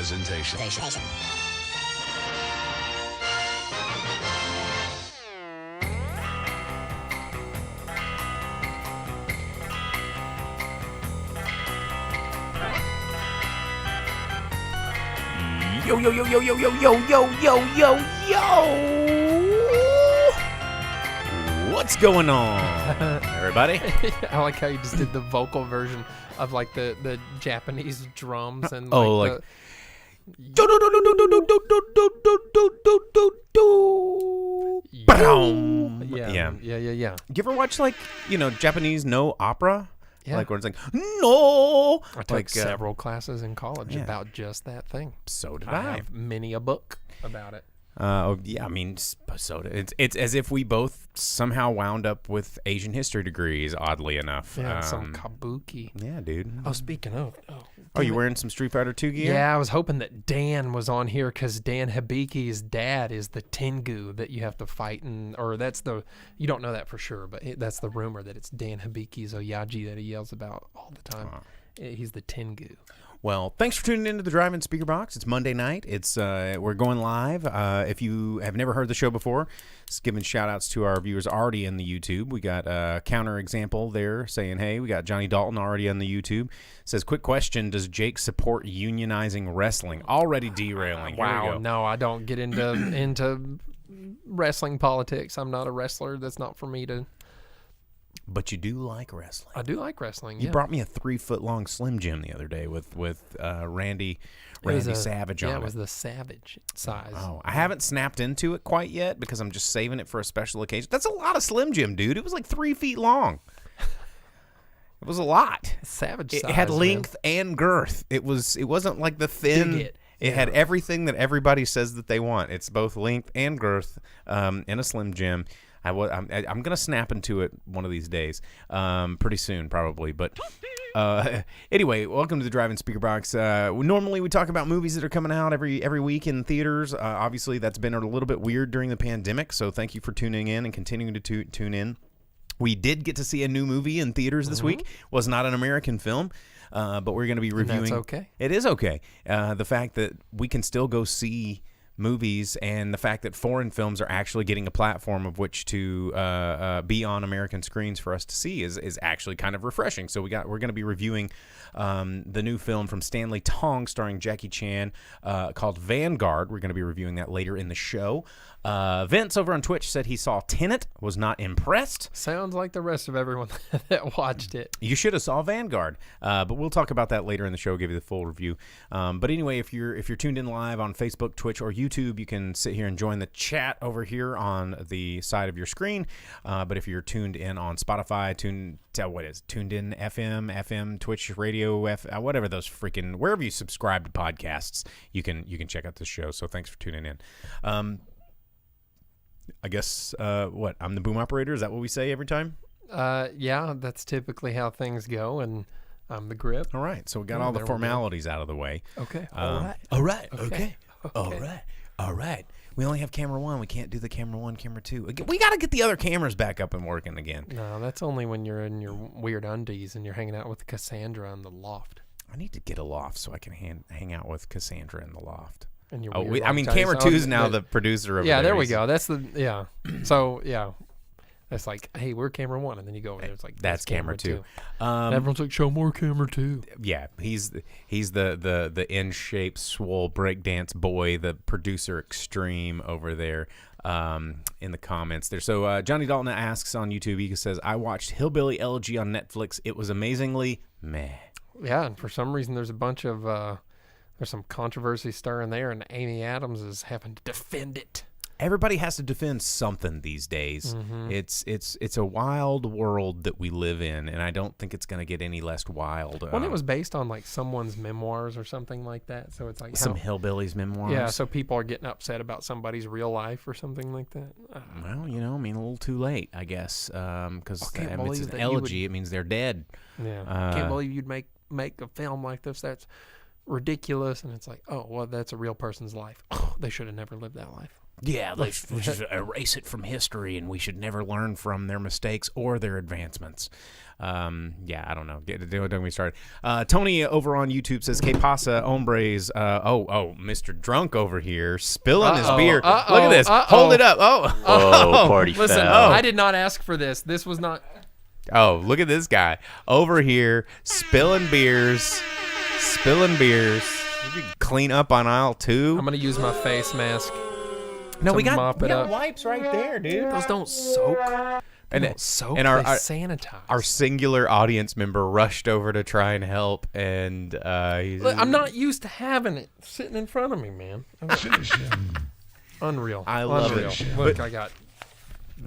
presentation. Yo, yo, yo, yo, yo, yo, yo, yo, yo, yo, yo. What's going on, everybody? I like how you just did the vocal version of like the Japanese drums and Oh, yeah. You ever watch Japanese no opera? Yeah. Like where it's like no. I took several classes in college about just that thing. So did I I. have many a book about it. Yeah, I mean, so it's as if we both somehow wound up with Asian history degrees, oddly enough. Yeah, some kabuki. Yeah, dude. Oh, speaking of, you wearing some Street Fighter 2 gear? Yeah, I was hoping that Dan was on here because Dan Hibiki's dad is the Tengu that you have to fight, you don't know that for sure, but that's the rumor that it's Dan Hibiki's Oyaji that he yells about all the time. He's the Tengu. Well, thanks for tuning into the Drive-In Speakerbox. It's Monday night. It's we're going live. If you have never heard the show before, just giving shout-outs to our viewers already in the YouTube. We got a counter example there saying, hey, we got Johnny Dalton already on the YouTube. Says, quick question, does Jake support unionizing wrestling? Already derailing. Here we Wow, go. no, I don't get into wrestling politics. I'm not a wrestler. That's not for me to... But you do like wrestling. I do like wrestling, You brought me a 3-foot-long Slim Jim the other day with Randy Savage on it. Yeah, it was the Savage size. Oh, I haven't snapped into it quite yet because I'm just saving it for a special occasion. That's a lot of Slim Jim, dude. It was like 3 feet long. It was a lot. Savage It size, had length and girth. It wasn't like the thin. It had everything that everybody says that they want. It's both length and girth in a Slim Jim. I'm going to snap into it one of these days, pretty soon probably. But anyway, welcome to the Drive-In Speakerbox. Normally we talk about movies that are coming out every week in theaters. Obviously, that's been a little bit weird during the pandemic, so thank you for tuning in and continuing to tune in. We did get to see a new movie in theaters this week. Was not an American film. But we're going to be reviewing. And that's okay. It is okay. The fact that we can still go see movies and the fact that foreign films are actually getting a platform of which to be on American screens for us to see is actually kind of refreshing. So we're going to be reviewing the new film from Stanley Tong starring Jackie Chan called Vanguard. We're going to be reviewing that later in the show. Vince over on Twitch said he saw Tenet, was not impressed. Sounds like the rest of everyone that watched it. You should have saw Vanguard, but we'll talk about that later in the show. Give you the full review. But anyway, if you're tuned in live on Facebook, Twitch, or YouTube, you can sit here and join the chat over here on the side of your screen. But if you're tuned in on Spotify, tuned in FM, Twitch, radio, whatever those freaking wherever you subscribe to podcasts, you can check out this show. So thanks for tuning in. I guess, I'm the boom operator? Is that what we say every time? Yeah, that's typically how things go, and I'm the grip. All right, so we got all the formalities out of the way. Okay. All right. Okay. All right. We only have camera 1. We can't do the camera 1, camera 2. We got to get the other cameras back up and working again. No, that's only when you're in your weird undies and you're hanging out with Cassandra in the loft. I need to get a loft so I can hang out with Cassandra in the loft. Camera 2 is now the producer of Yeah, there we go. That's the So yeah, that's like, hey, we're camera 1, and then you go over there. It's like that's camera 2. Everyone's like, show more camera 2. Yeah, he's the in-shape, swole breakdance boy, the producer extreme over there. In the comments there. So Johnny Dalton asks on YouTube. He says, "I watched Hillbilly Elegy on Netflix. It was amazingly meh." Yeah, and for some reason there's a bunch of there's some controversy stirring there, and Amy Adams is having to defend it. Everybody has to defend something these days. Mm-hmm. It's a wild world that we live in, and I don't think it's going to get any less wild. Well, it was based on like someone's memoirs or something like that, so it's like some hillbilly's memoirs. Yeah, so people are getting upset about somebody's real life or something like that. Well, a little too late, I guess, because it's an elegy. It means they're dead. Yeah, I can't believe you'd make a film like this. That's ridiculous. And it's like, oh, well, that's a real person's life. Oh, they should have never lived that life. Yeah, let's just erase it from history, and we should never learn from their mistakes or their advancements. I don't know. Don't get me started. Tony over on YouTube says, "Que pasa, hombres?" Mr. Drunk over here spilling his beer. Look at this. Hold it up. Party Listen, foul. I did not ask for this. This was not. Oh, look at this guy over here spilling beers. You can clean up on aisle 2. I'm gonna use my face mask. No, to we got mop it up. wipes right there, dude. Those don't soak. They don't soak. and they our sanitize. Our singular audience member rushed over to try and help, and Look, I'm not used to having it sitting in front of me, man. Unreal. I love Unreal. it. Look, I got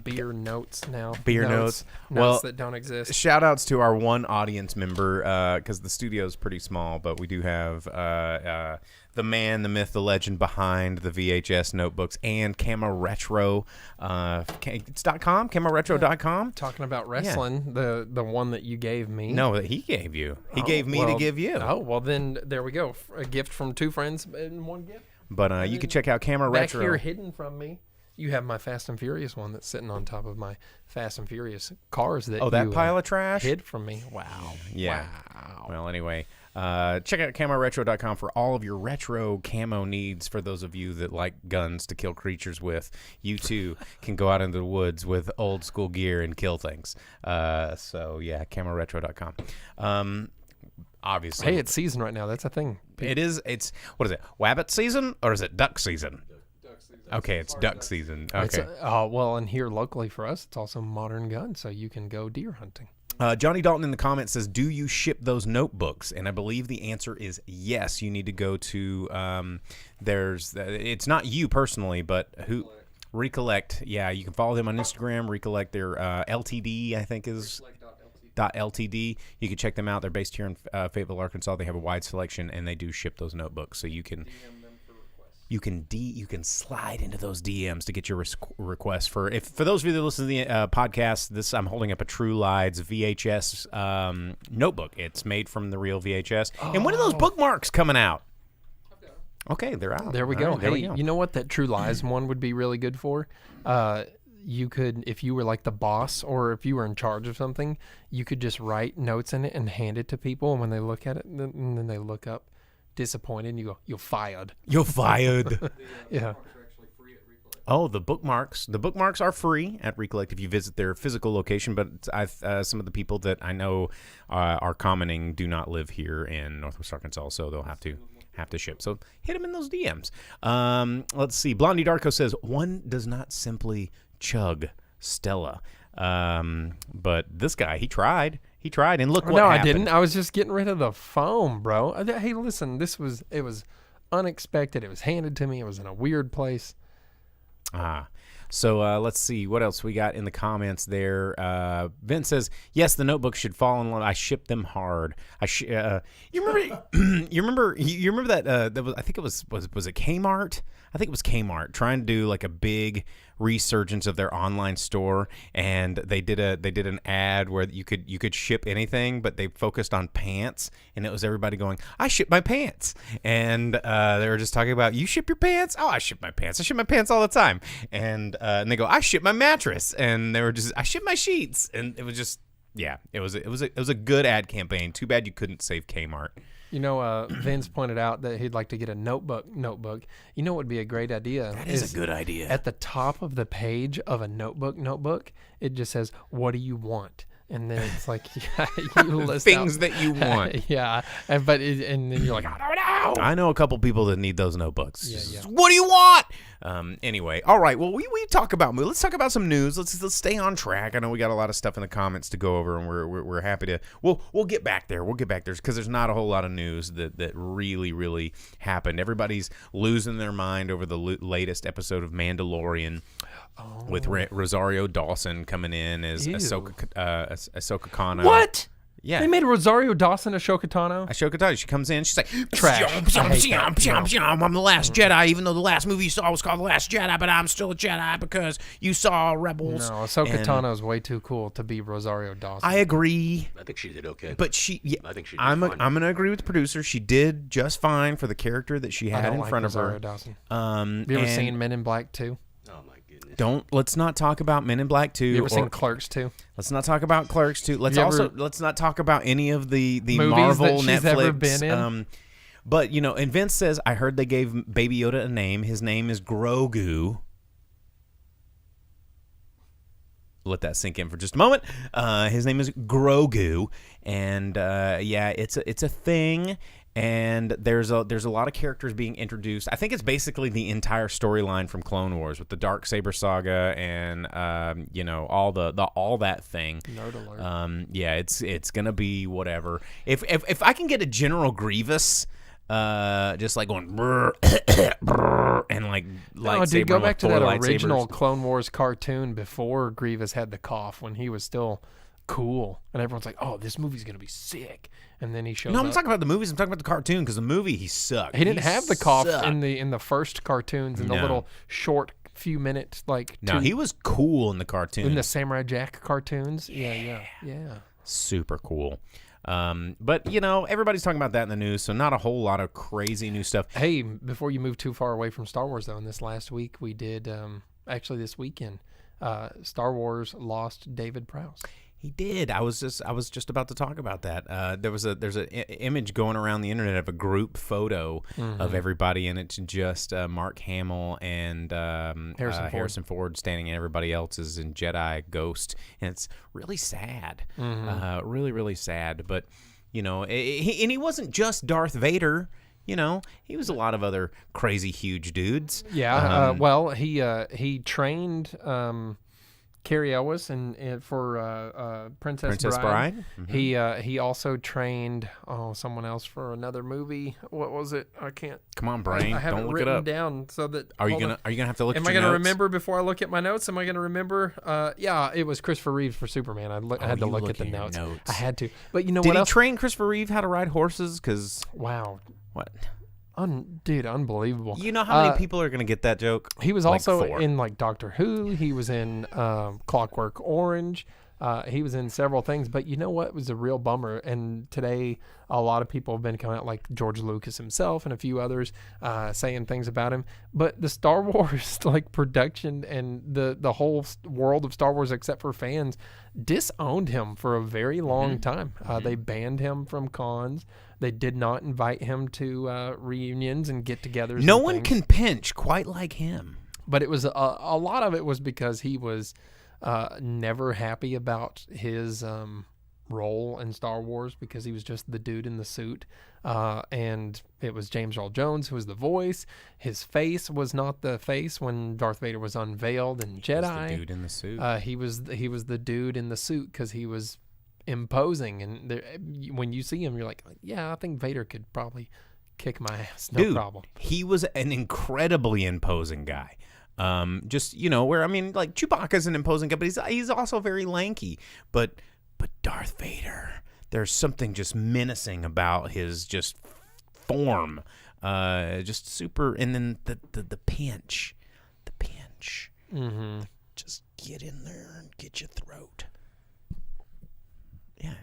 beer notes now. Beer notes Well, that don't exist. Shout outs to our one audience member, because the studio is pretty small, but we do have the man, the myth, the legend behind the VHS notebooks and Camera Retro. It's .com, cameraretro.com. Talking about wrestling, the one that you gave me. No, that he gave you. He gave me to give you. Oh, well then there we go. A gift from 2 friends and 1 gift. But you can check out Camera Back Retro. here hidden from me, you have my Fast and Furious one that's sitting on top of my Fast and Furious cars that that you, pile of trash? hid from me. Wow. Yeah. Wow. Well, anyway, check out CamoRetro.com for all of your retro camo needs. For those of you that like guns to kill creatures with, you too can go out into the woods with old school gear and kill things. CamoRetro.com. Obviously. Hey, it's season right now. That's a thing. It is. It's, what is it, wabbit season or is it duck season? Okay, it's duck season. Okay. Well, and here locally for us, it's also modern gun, so you can go deer hunting. Johnny Dalton in the comments says, "Do you ship those notebooks?" And I believe the answer is yes. You need to go to it's not you personally, but who Recollect. Yeah, you can follow them on Instagram. Recollect their LTD, I think is .ltd. You can check them out. They're based here in Fayetteville, Arkansas. They have a wide selection, and they do ship those notebooks, so you can. You can slide into those DMs to get your request for those of you that listen to the podcast. I'm holding up a True Lies VHS notebook. It's made from the real VHS. And when are those bookmarks coming out? Okay, they're out. There we go. Hey, you know what that True Lies one would be really good for? You could, if you were like the boss or if you were in charge of something, you could just write notes in it and hand it to people. And when they look at it, and then they look up disappointed, and you go, "You're fired." You're fired. Yeah. Oh, the bookmarks. The bookmarks are free at Recollect if you visit their physical location. But some of the people that I know are commenting do not live here in Northwest Arkansas, so they'll have to ship. So hit them in those DMs. Let's see. Blondie Darko says, "One does not simply chug Stella." But this guy, he tried, and look what happened. No, I didn't. I was just getting rid of the foam, bro. Hey, listen, it was unexpected. It was handed to me. It was in a weird place. So let's see what else we got in the comments there. Vince says, "Yes, the notebook should fall in love. I ship them hard." You remember? you remember that? That was, I think it was it Kmart? I think it was Kmart trying to do like a big resurgence of their online store, and they did an ad where you could ship anything, but they focused on pants, and it was everybody going, "I ship my pants," and they were just talking about, "You ship your pants?" "Oh, I ship my pants. I ship my pants all the time." And they go, "I ship my mattress," and they were just, "I ship my sheets," and it was just, yeah, it was a good ad campaign. Too bad you couldn't save Kmart. You know, Vince pointed out that he'd like to get a notebook. You know what would be a great idea? That is a good idea. At the top of the page of a notebook, it just says, "What do you want?" And then it's like, you list things out, that you want. Yeah, and then you're like, "I don't know." I know a couple people that need those notebooks. Yeah. What do you want? Anyway, all right. Well, we talk about movies. Let's talk about some news. Let's stay on track. I know we got a lot of stuff in the comments to go over, and we're happy to. We'll get back there. We'll get back there because there's not a whole lot of news that really happened. Everybody's losing their mind over the latest episode of Mandalorian. With Rosario Dawson coming in as Ahsoka Tano. What? Yeah. They made Rosario Dawson Ahsoka Tano? Ahsoka Tano. She comes in. She's like, trash. I'm the last Jedi, even though the last movie you saw was called The Last Jedi, but I'm still a Jedi because you saw Rebels. No, Ahsoka Tano is way too cool to be Rosario Dawson. I agree. I think she did okay. But I think I'm going to agree with the producer. She did just fine for the character that she had in front of her. Dawson. You ever seen Men in Black 2? Let's not talk about Men in Black 2. You ever seen Clerks 2? Let's not talk about Clerks 2. Let's not talk about any of the Movies Marvel, that she's Netflix. ever been in? But, and Vince says, I heard they gave Baby Yoda a name. His name is Grogu. Let that sink in for just a moment. His name is Grogu. And, it's a thing. And there's a lot of characters being introduced. I think it's basically the entire storyline from Clone Wars with the Darksaber saga and all that thing. Nerd alert. It's gonna be whatever. If I can get a General Grievous, just like going brr, brr, and like dude, go back to that original lightsabers. Clone Wars cartoon before Grievous had the cough when he was still cool, and everyone's like, "Oh, this movie's gonna be sick." And then he shows No, up. I'm talking about the movies. I'm talking about the cartoon because the movie he sucked. He didn't have the cough sucked. in the first cartoons in the little short few minute No, he was cool in the cartoon. in the Samurai Jack cartoons. Yeah. Super cool. But everybody's talking about that in the news, so not a whole lot of crazy new stuff. Hey, before you move too far away from Star Wars, though, in this last week we did actually this weekend, Star Wars lost David Prowse. He did. I was just about to talk about that. There's an image going around the internet of a group photo of everybody, and it's just Mark Hamill and Harrison Ford standing, and everybody else is in Jedi Ghost, and it's really sad. Really, really sad. But he wasn't just Darth Vader. He was a lot of other crazy, huge dudes. Yeah. He trained Carrie Elwes and for Princess Bride. Mm-hmm. He also trained someone else for another movie. What was it? I can't. Come on, brain! I have Don't it look written it up. down so that. Are you gonna have to look? Am at I your gonna notes? remember before I look at my notes? Am I gonna remember? Yeah, it was Christopher Reeves for Superman. I had to you look at the at your notes. notes. I had to. But you know Did what he else? train Christopher Reeve how to ride horses? Because Wow, what? dude, unbelievable. You know how many people are gonna get that joke? He was Like also 4. in Doctor Who. He was in Clockwork Orange. He was in several things, but you know what was a real bummer? And today, a lot of people have been coming out, like George Lucas himself and a few others, saying things about him. But the Star Wars production and the whole world of Star Wars, except for fans, disowned him for a very long time. They banned him from cons. They did not invite him to reunions and get-togethers. No and one things. can pinch quite like him. But it was a lot of it was because he was never happy about his role in Star Wars because he was just the dude in the suit. And it was James Earl Jones who was the voice. His face was not the face when Darth Vader was unveiled in Jedi. The dude in the suit. He was the dude in the suit because he was imposing. And when you see him, you're like, yeah, I think Vader could probably kick my ass. No problem. He was an incredibly imposing guy. Where like Chewbacca's an imposing guy, but he's also very lanky. But Darth Vader, there's something just menacing about his just form, just super. And then the pinch, just get in there and get your throat. Yeah,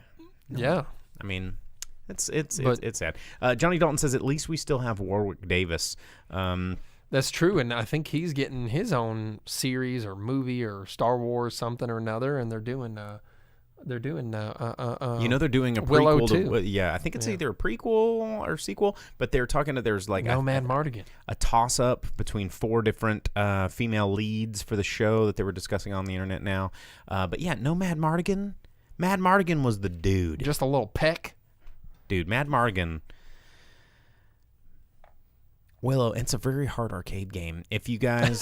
Yeah. I mean, it's sad. Johnny Dalton says at least we still have Warwick Davis. That's true, and I think he's getting his own series or movie or Star Wars something or another, and they're doing they're doing they're doing a Willow prequel too. to, I think it's either a prequel or sequel, but they're talking to there's like Nomad Mardigan. a toss up between 4 different female leads for the show that they were discussing on the internet now. But yeah, Nomad Mardigan. Mad Mardigan was the dude. Just a little peck. Dude, Mad Mardigan. Willow, it's a very hard arcade game. If you guys,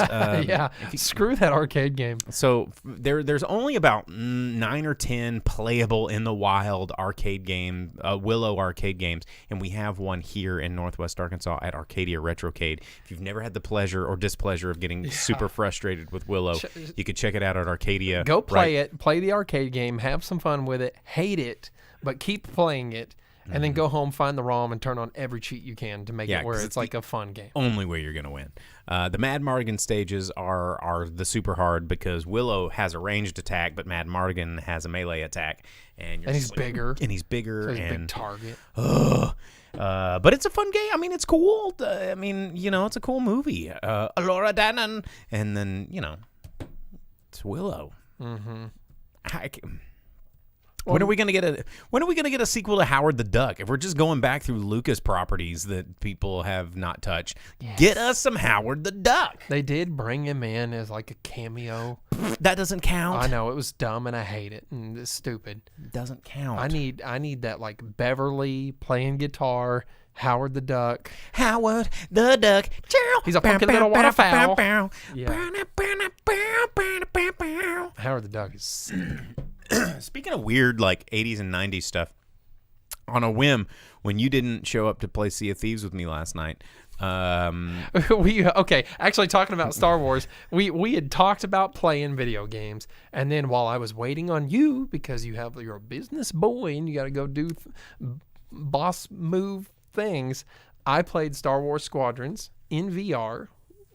Screw that arcade game. So there's only about 9 or 10 playable in the wild arcade game, Willow arcade games, and we have one here in Northwest Arkansas at Arcadia Retrocade. If you've never had the pleasure or displeasure of getting super frustrated with Willow, you could check it out at Arcadia. Go play it. Play the arcade game. Have some fun with it. Hate it, but keep playing it. And then go home, find the ROM, and turn on every cheat you can to make it where it's like a fun game. Only way you're going to win. The Mad Mardigan stages are the super hard because Willow has a ranged attack, but Mad Mardigan has a melee attack. And he's bigger. And he's bigger. So he's a and big target. But it's a fun game. I mean, it's cool. It's a cool movie. Laura Dannon. And then, It's Willow. Mm-hmm. When are we gonna get a sequel to Howard the Duck? If we're just going back through Lucas properties that people have not touched, get us some Howard the Duck. They did bring him in as like a cameo. That doesn't count. I know, it was dumb and I hate it and it's stupid. Doesn't count. I need that like Beverly playing guitar, Howard the Duck. Howard the Duck. He's a funky little waterfowl. Yeah. Howard the Duck is. Speaking of weird like 80s and 90s stuff, on a whim, when you didn't show up to play Sea of Thieves with me last night, actually talking about Star Wars, we had talked about playing video games, and then while I was waiting on you because you're a business boy and you got to go do boss move things, I played Star Wars Squadrons in VR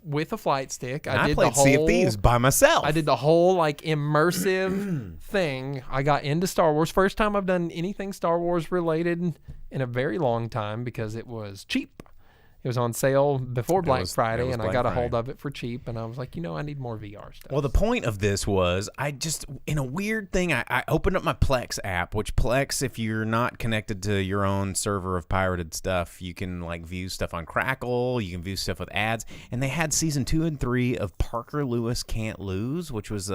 with a flight stick. I played Sea of Thieves by myself. I did the whole like immersive thing. I got into Star Wars. First time I've done anything Star Wars related in a very long time because it was cheap. It was on sale before Black Friday, and I got a hold of it for cheap, and I was like, I need more VR stuff. Well, the point of this was I just, in a weird thing, I opened up my Plex app, which Plex, if you're not connected to your own server of pirated stuff, you can like view stuff on Crackle, you can view stuff with ads, and they had season 2 and 3 of Parker Lewis Can't Lose, which was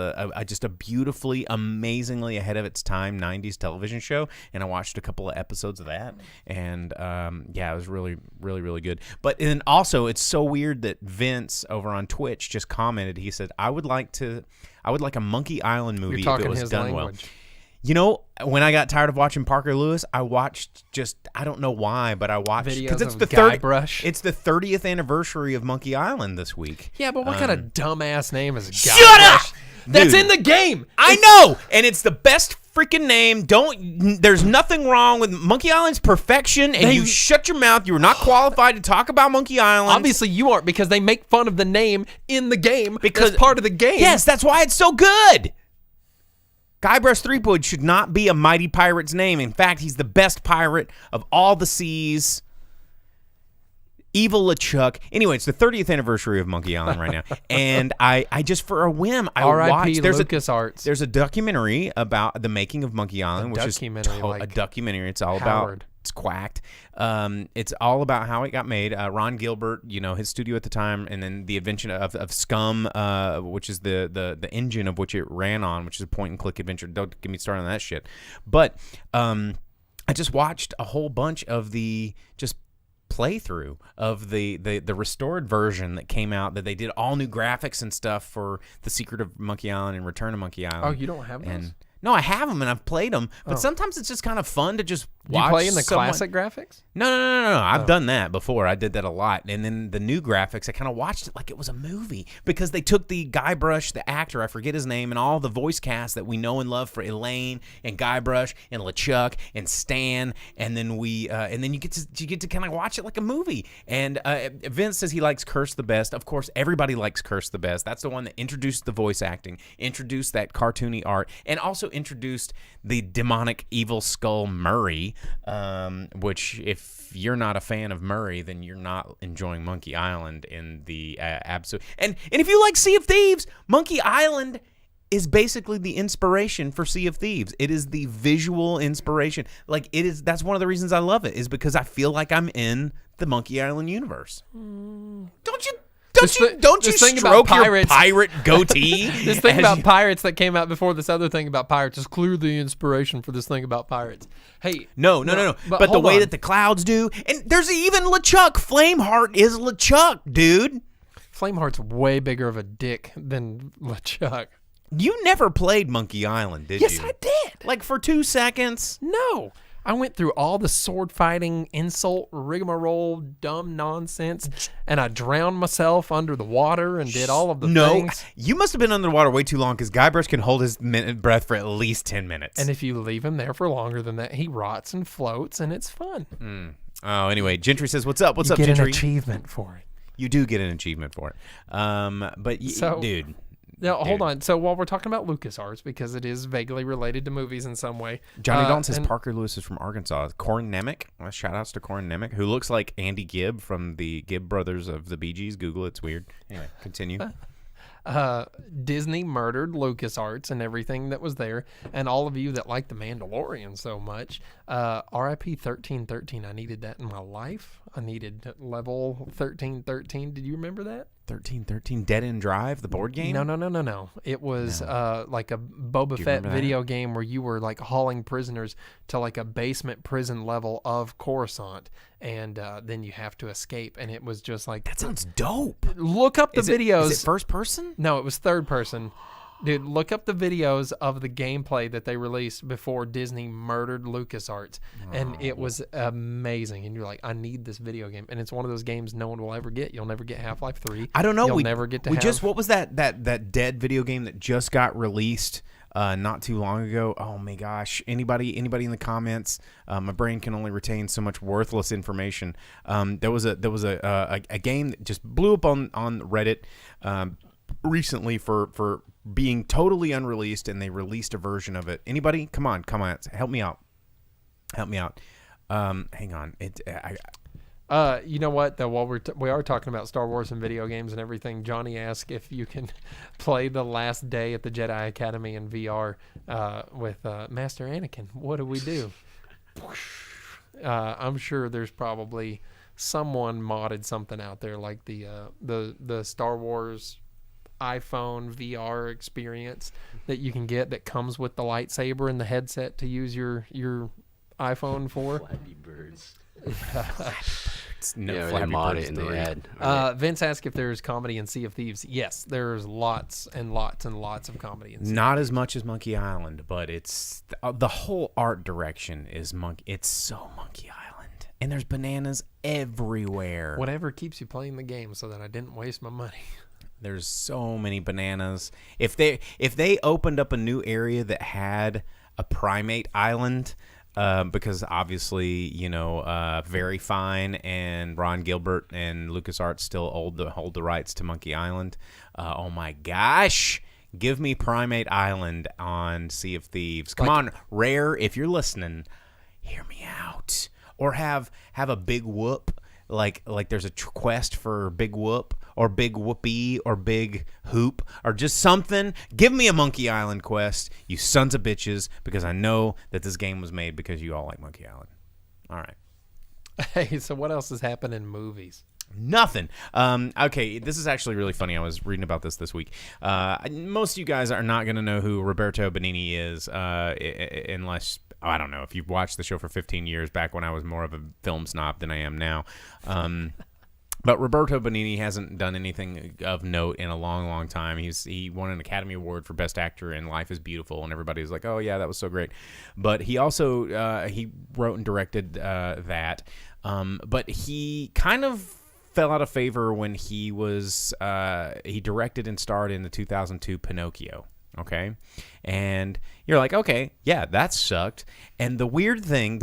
just a beautifully, amazingly ahead of its time 90s television show, and I watched a couple of episodes of that, and it was really, really, really good. But then also, it's so weird that Vince over on Twitch just commented. He said, "I would like a Monkey Island movie if it was done well." You know, when I got tired of watching Parker Lewis, I watched I don't know why, but I watched videos of Guybrush. It's the 30th anniversary of Monkey Island this week. Yeah, but what kind of dumbass name is Guybrush? Shut up! That's Dude, in the game. I know, and it's the best freaking name. There's nothing wrong with Monkey Island's perfection, and you shut your mouth. You were not qualified to talk about Monkey Island. Obviously, you aren't, because they make fun of the name in the game because that's part of the game. Yes, that's why it's so good. Guybrush Threepwood should not be a mighty pirate's name. In fact, he's the best pirate of all the seas. Evil LeChuck. Anyway, it's the 30th anniversary of Monkey Island right now, and I just for a whim I watched. LucasArts. There's a documentary about the making of Monkey Island, which is a documentary. It's all about. It's quacked. It's all about how it got made. Ron Gilbert, his studio at the time, and then the invention of Scum, which is the engine of which it ran on, which is a point-and-click adventure. Don't get me started on that shit. But I just watched a whole bunch of the just playthrough of the restored version that came out, that they did all new graphics and stuff for The Secret of Monkey Island and Return to Monkey Island. Oh, you don't have those? No, I have them and I've played them, but sometimes it's just kind of fun to just watch. You play in the classic graphics? No. I've done that before. I did that a lot. And then the new graphics, I kind of watched it like it was a movie, because they took the Guybrush, the actor, I forget his name, and all the voice cast that we know and love for Elaine and Guybrush and LeChuck and Stan, and then you get to kind of watch it like a movie. And Vince says he likes Curse the best. Of course, everybody likes Curse the best. That's the one that introduced the voice acting, introduced that cartoony art, and also introduced the demonic evil skull Murray, which, if you're not a fan of Murray, then you're not enjoying Monkey Island in the absolute. And if you like Sea of Thieves, Monkey Island is basically the inspiration for Sea of Thieves. It is the visual inspiration. Like, it is. That's one of the reasons I love it, is because I feel like I'm in the Monkey Island universe. Don't you? Don't you stroke your pirate goatee? This thing about pirates that came out before this other thing about pirates is clearly the inspiration for this thing about pirates. Hey, no. But the way that the clouds do, and there's even LeChuck. Flameheart is LeChuck, dude. Flameheart's way bigger of a dick than LeChuck. You never played Monkey Island, did you? Yes, I did. Like for 2 seconds? No. I went through all the sword fighting, insult, rigmarole, dumb nonsense, and I drowned myself under the water and did all of the things. You must have been under the water way too long, because Guybrush can hold his breath for at least 10 minutes. And if you leave him there for longer than that, he rots and floats, and it's fun. Oh, anyway, Gentry says, "What's up? What's up, Gentry?" You get Gentry? an achievement for it. You do get an achievement for it. Dude. Now, hold on. So while we're talking about LucasArts, because it is vaguely related to movies in some way. Johnny Dalton says Parker Lewis is from Arkansas. Corin Nemec. Shout outs to Corin Nemec, who looks like Andy Gibb from the Gibb brothers of the Bee Gees. Google it. It's weird. Anyway, continue. Disney murdered LucasArts and everything that was there. And all of you that like The Mandalorian so much, RIP 1313. I needed that in my life. I needed level 1313. Did you remember that? 1313 Dead End Drive, the board game? No. It was like a Boba Fett video game where you were like hauling prisoners to like a basement prison level of Coruscant, and then you have to escape. And it was just like, that sounds dope. Look up the videos. Is it first person? No, it was third person. Dude, look up the videos of the gameplay that they released before Disney murdered LucasArts. And it was amazing. And you're like, I need this video game. And it's one of those games no one will ever get. You'll never get Half-Life 3. I don't know. You'll never get to what was that dead video game that just got released not too long ago? Oh my gosh. Anybody in the comments? My brain can only retain so much worthless information. There was a game that just blew up on Reddit recently for being totally unreleased, and they released a version of it. Anybody? Come on, help me out. Hang on. You know what? Though, while we are talking about Star Wars and video games and everything, Johnny asked if you can play the last day at the Jedi Academy in VR with Master Anakin. What do we do? I'm sure there's probably someone modded something out there like the Star Wars iPhone VR experience that you can get that comes with the lightsaber and the headset to use your iPhone for. Flappy Birds. No, they mod it in the ad. Vince asked if there's comedy in Sea of Thieves. Yes, there's lots and lots and lots of comedy in Sea Not as much as Monkey Island, but it's the whole art direction is It's so Monkey Island, and there's bananas everywhere. Whatever keeps you playing the game, so that I didn't waste my money. There's so many bananas. If they opened up a new area that had a primate island, because obviously, Very Fine and Ron Gilbert and LucasArts still hold the rights to Monkey Island. Oh my gosh. Give me Primate Island on Sea of Thieves. Come on, Rare, if you're listening, hear me out. Or have a Big Whoop. Like there's a quest for Big Whoop or Big Whoopee or Big Hoop or just something. Give me a Monkey Island quest, you sons of bitches, because I know that this game was made because you all like Monkey Island. All right. Hey, so what else has happened in movies? Nothing. Okay, this is actually really funny. I was reading about this week. Most of you guys are not going to know who Roberto Benigni is unless... I don't know if you've watched the show for 15 years, back when I was more of a film snob than I am now. But Roberto Benigni hasn't done anything of note in a long, long time. He won an Academy Award for Best Actor in Life is Beautiful, and everybody was like, oh, yeah, that was so great. But he also he wrote and directed that. But he kind of fell out of favor when he directed and starred in the 2002 Pinocchio. Okay, and you're like, okay, yeah, that sucked. And the weird thing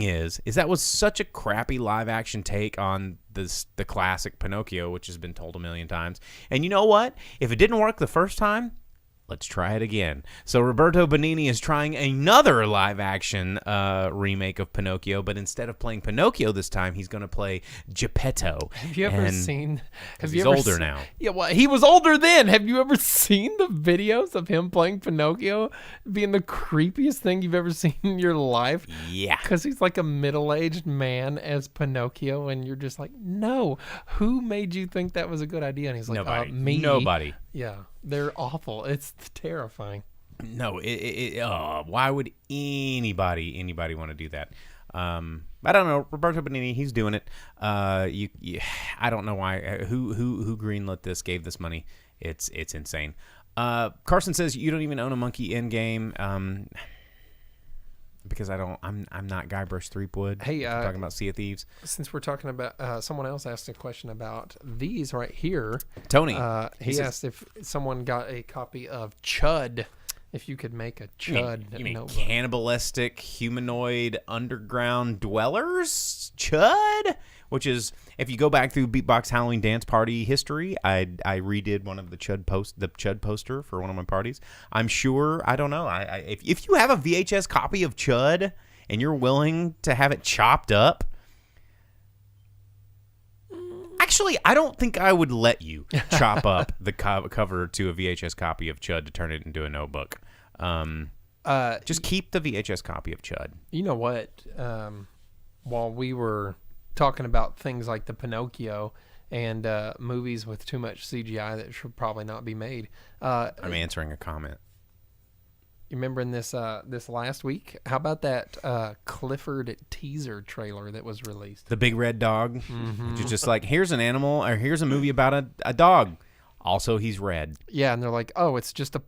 is that was such a crappy live action take on the classic Pinocchio, which has been told a million times. And you know what? If it didn't work the first time, let's try it again. So Roberto Benigni is trying another live action remake of Pinocchio, but instead of playing Pinocchio this time, he's going to play Geppetto. Have you ever seen? He's older now. Yeah, well, he was older then. Have you ever seen the videos of him playing Pinocchio being the creepiest thing you've ever seen in your life? Yeah. Because he's like a middle-aged man as Pinocchio, and you're just like, no. Who made you think that was a good idea? And he's like, nobody. Me. Nobody. Yeah, they're awful. It's terrifying. No, why would anybody want to do that? I don't know. Roberto Benigni, he's doing it. I don't know why. Who greenlit this? Gave this money? It's insane. Carson says you don't even own a Monkey in game. Because I don't. I'm not Guybrush Threepwood. Hey, talking about Sea of Thieves. Since we're talking about, someone else asked a question about these right here. Tony, he asked if someone got a copy of Chud. If you could make a Chud. You mean cannibalistic humanoid underground dwellers? Chud? Which is, if you go back through Beatbox Halloween Dance Party history, I redid one of the Chud poster for one of my parties. I'm sure, I don't know. If you have a VHS copy of Chud and you're willing to have it chopped up, Actually, I don't think I would let you chop up the cover to a VHS copy of Chud to turn it into a notebook. Just keep the VHS copy of Chud. You know what? While we were talking about things like the Pinocchio and movies with too much CGI that should probably not be made. I'm answering a comment. You remember in this last week? How about that Clifford teaser trailer that was released? The Big Red Dog. Which is just like, here's an animal, or here's a movie about a dog. Also, he's red. Yeah, and they're like, oh, it's just a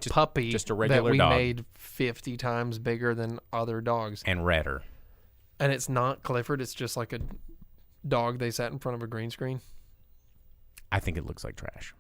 puppy just a regular that we dog. made 50 times bigger than other dogs. And redder. And it's not Clifford. It's just like a dog they sat in front of a green screen. I think it looks like trash.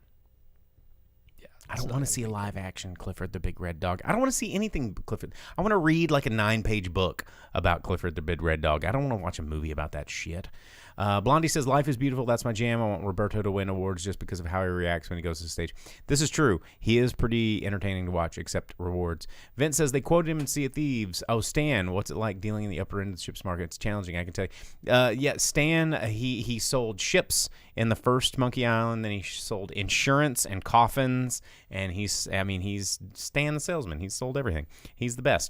Yeah, I don't want to see a live action Clifford the Big Red Dog. I don't want to see anything Clifford. I want to read like a 9-page book about Clifford the Big Red Dog. I don't want to watch a movie about that shit. Blondie says, life is beautiful. That's my jam. I want Roberto to win awards just because of how he reacts when he goes to the stage. This is true. He is pretty entertaining to watch, except rewards. Vince says they quoted him in Sea of Thieves. Oh, Stan, what's it like dealing in the upper end of the ships market? It's challenging, I can tell you. Yeah, Stan, he sold ships in the first Monkey Island. Then he sold insurance and coffins. And he's Stan the salesman. He's sold everything. He's the best.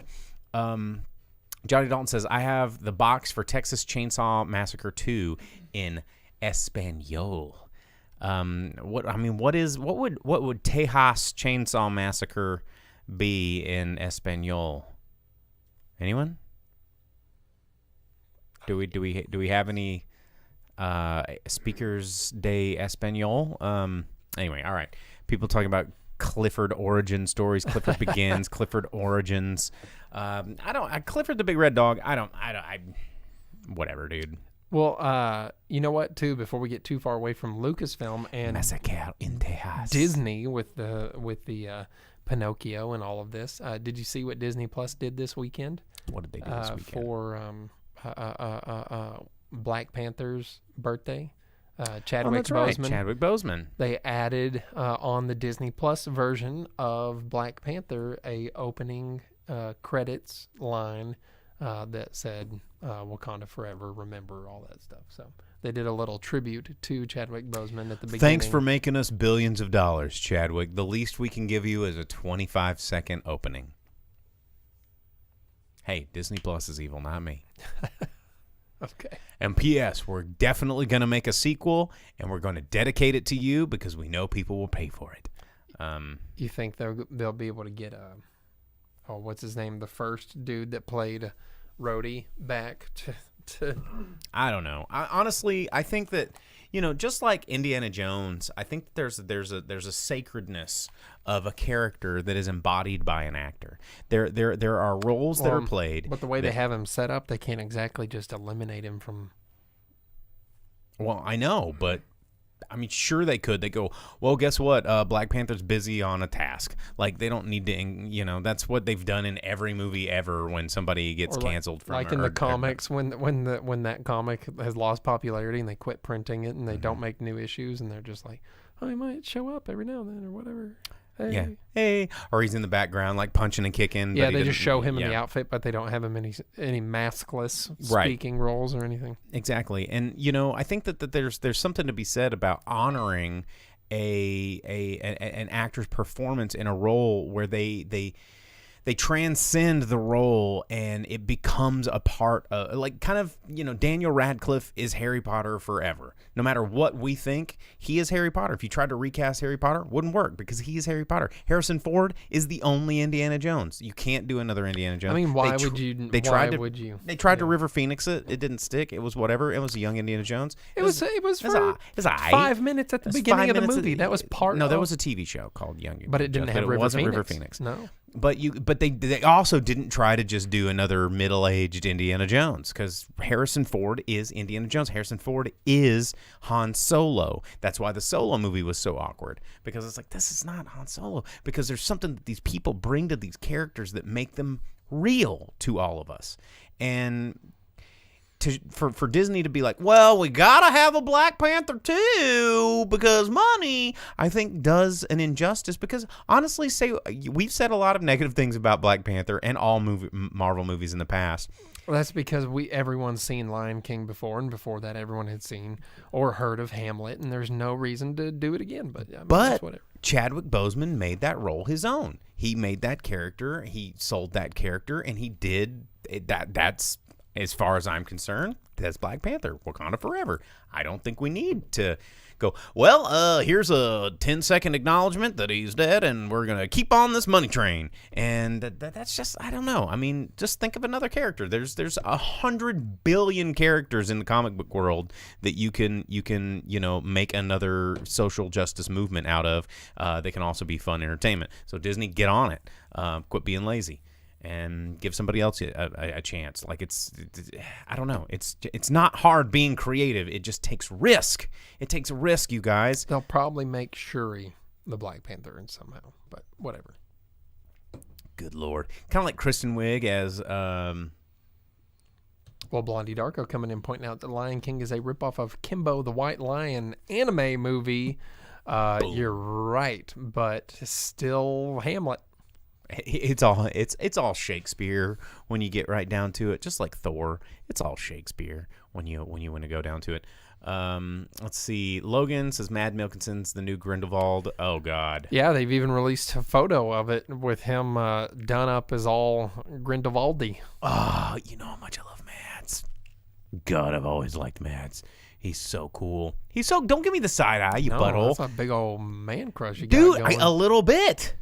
Johnny Dalton says, I have the box for Texas Chainsaw Massacre 2 in Espanol. What would Tejas Chainsaw Massacre be in Espanol? Anyone? Do we have any speakers de Espanol? Anyway, all right. People talking about Clifford origin stories. Clifford begins. Clifford origins. Clifford the Big Red Dog. Whatever, dude. Well, you know what? Too, before we get too far away from Lucasfilm and Massacre in Texas, Disney with the Pinocchio and all of this. Did you see what Disney Plus did this weekend? What did they do this weekend? For Black Panther's birthday? Chadwick Boseman. Chadwick Boseman. They added on the Disney Plus version of Black Panther a opening credits line that said Wakanda Forever, remember, all that stuff. So they did a little tribute to Chadwick Boseman at the beginning. Thanks for making us billions of dollars, Chadwick. The least we can give you is a 25-second opening. Hey, Disney Plus is evil, not me. Okay. And P.S., we're definitely going to make a sequel, and we're going to dedicate it to you because we know people will pay for it. You think they'll be able to get what's his name? The first dude that played Rhodey back to I don't know. Honestly, I think that, just like Indiana Jones, I think there's a sacredness of a character that is embodied by an actor. There are roles that are played. But the way they have him set up, they can't exactly just eliminate him from. Well, I know, but sure they could. They go, well, guess what? Black Panther's busy on a task. Like, they don't need to, that's what they've done in every movie ever when somebody gets canceled from. Like in the comics, when that comic has lost popularity and they quit printing it and they don't make new issues and they're just like, oh, he might show up every now and then or whatever. Hey. Yeah. Hey. Or he's in the background, like punching and kicking. Yeah, they just show him in the outfit, but they don't have him any maskless speaking roles or anything. Exactly. And, I think that there's something to be said about honoring an actor's performance in a role where they transcend the role and it becomes a part of, like, kind of, Daniel Radcliffe is Harry Potter forever. No matter what we think, he is Harry Potter. If you tried to recast Harry Potter, wouldn't work because he is Harry Potter. Harrison Ford is the only Indiana Jones. You can't do another Indiana Jones. Why would you? They tried to River Phoenix it. It didn't stick. It was whatever. It was a young Indiana Jones. It was for 5 minutes at the beginning of the movie. That was part. No, there was a TV show called Young Indiana but it didn't Jones, have but it wasn't River Phoenix. Phoenix. No. But they also didn't try to just do another middle-aged Indiana Jones because Harrison Ford is Indiana Jones. Harrison Ford is Han Solo. That's why the Solo movie was so awkward because it's like, this is not Han Solo, because there's something that these people bring to these characters that make them real to all of us. And for Disney to be like, well, we gotta have a Black Panther too because money, I think does an injustice, because honestly, we've said a lot of negative things about Black Panther and all Marvel movies in the past, Well, that's because everyone's seen Lion King before, and before that, everyone had seen or heard of Hamlet, and there's no reason to do it again. But I mean, that's whatever. Chadwick Boseman made that role his own. He made that character. He sold that character, and he did that. That's, as far as I'm concerned, that's Black Panther, Wakanda Forever. I don't think we need to go, well, here's a 10-second acknowledgement that he's dead, and we're going to keep on this money train. And that's just, I don't know. I mean, just think of another character. There's 100 billion characters in the comic book world that you can make another social justice movement out of. They can also be fun entertainment. So Disney, get on it. Quit being lazy. And give somebody else a chance. Like I don't know. It's not hard being creative. It just takes risk. It takes a risk, you guys. They'll probably make Shuri the Black Panther and somehow, but whatever. Good Lord. Kind of like Kristen Wiig as... Well, Blondie Darko coming in pointing out that Lion King is a ripoff of Kimbo the White Lion anime movie. You're right, but still Hamlet. It's all Shakespeare when you get right down to it. Just like Thor, it's all Shakespeare when you want to go down to it. Let's see. Logan says Mad Milkinson's the new Grindelwald. Oh God. Yeah, they've even released a photo of it with him done up as all Grindelwaldy. Oh, you know how much I love Mads. God, I've always liked Mads. He's so cool. Don't give me the side eye, you butthole. That's a big old man crush you got going. A little bit.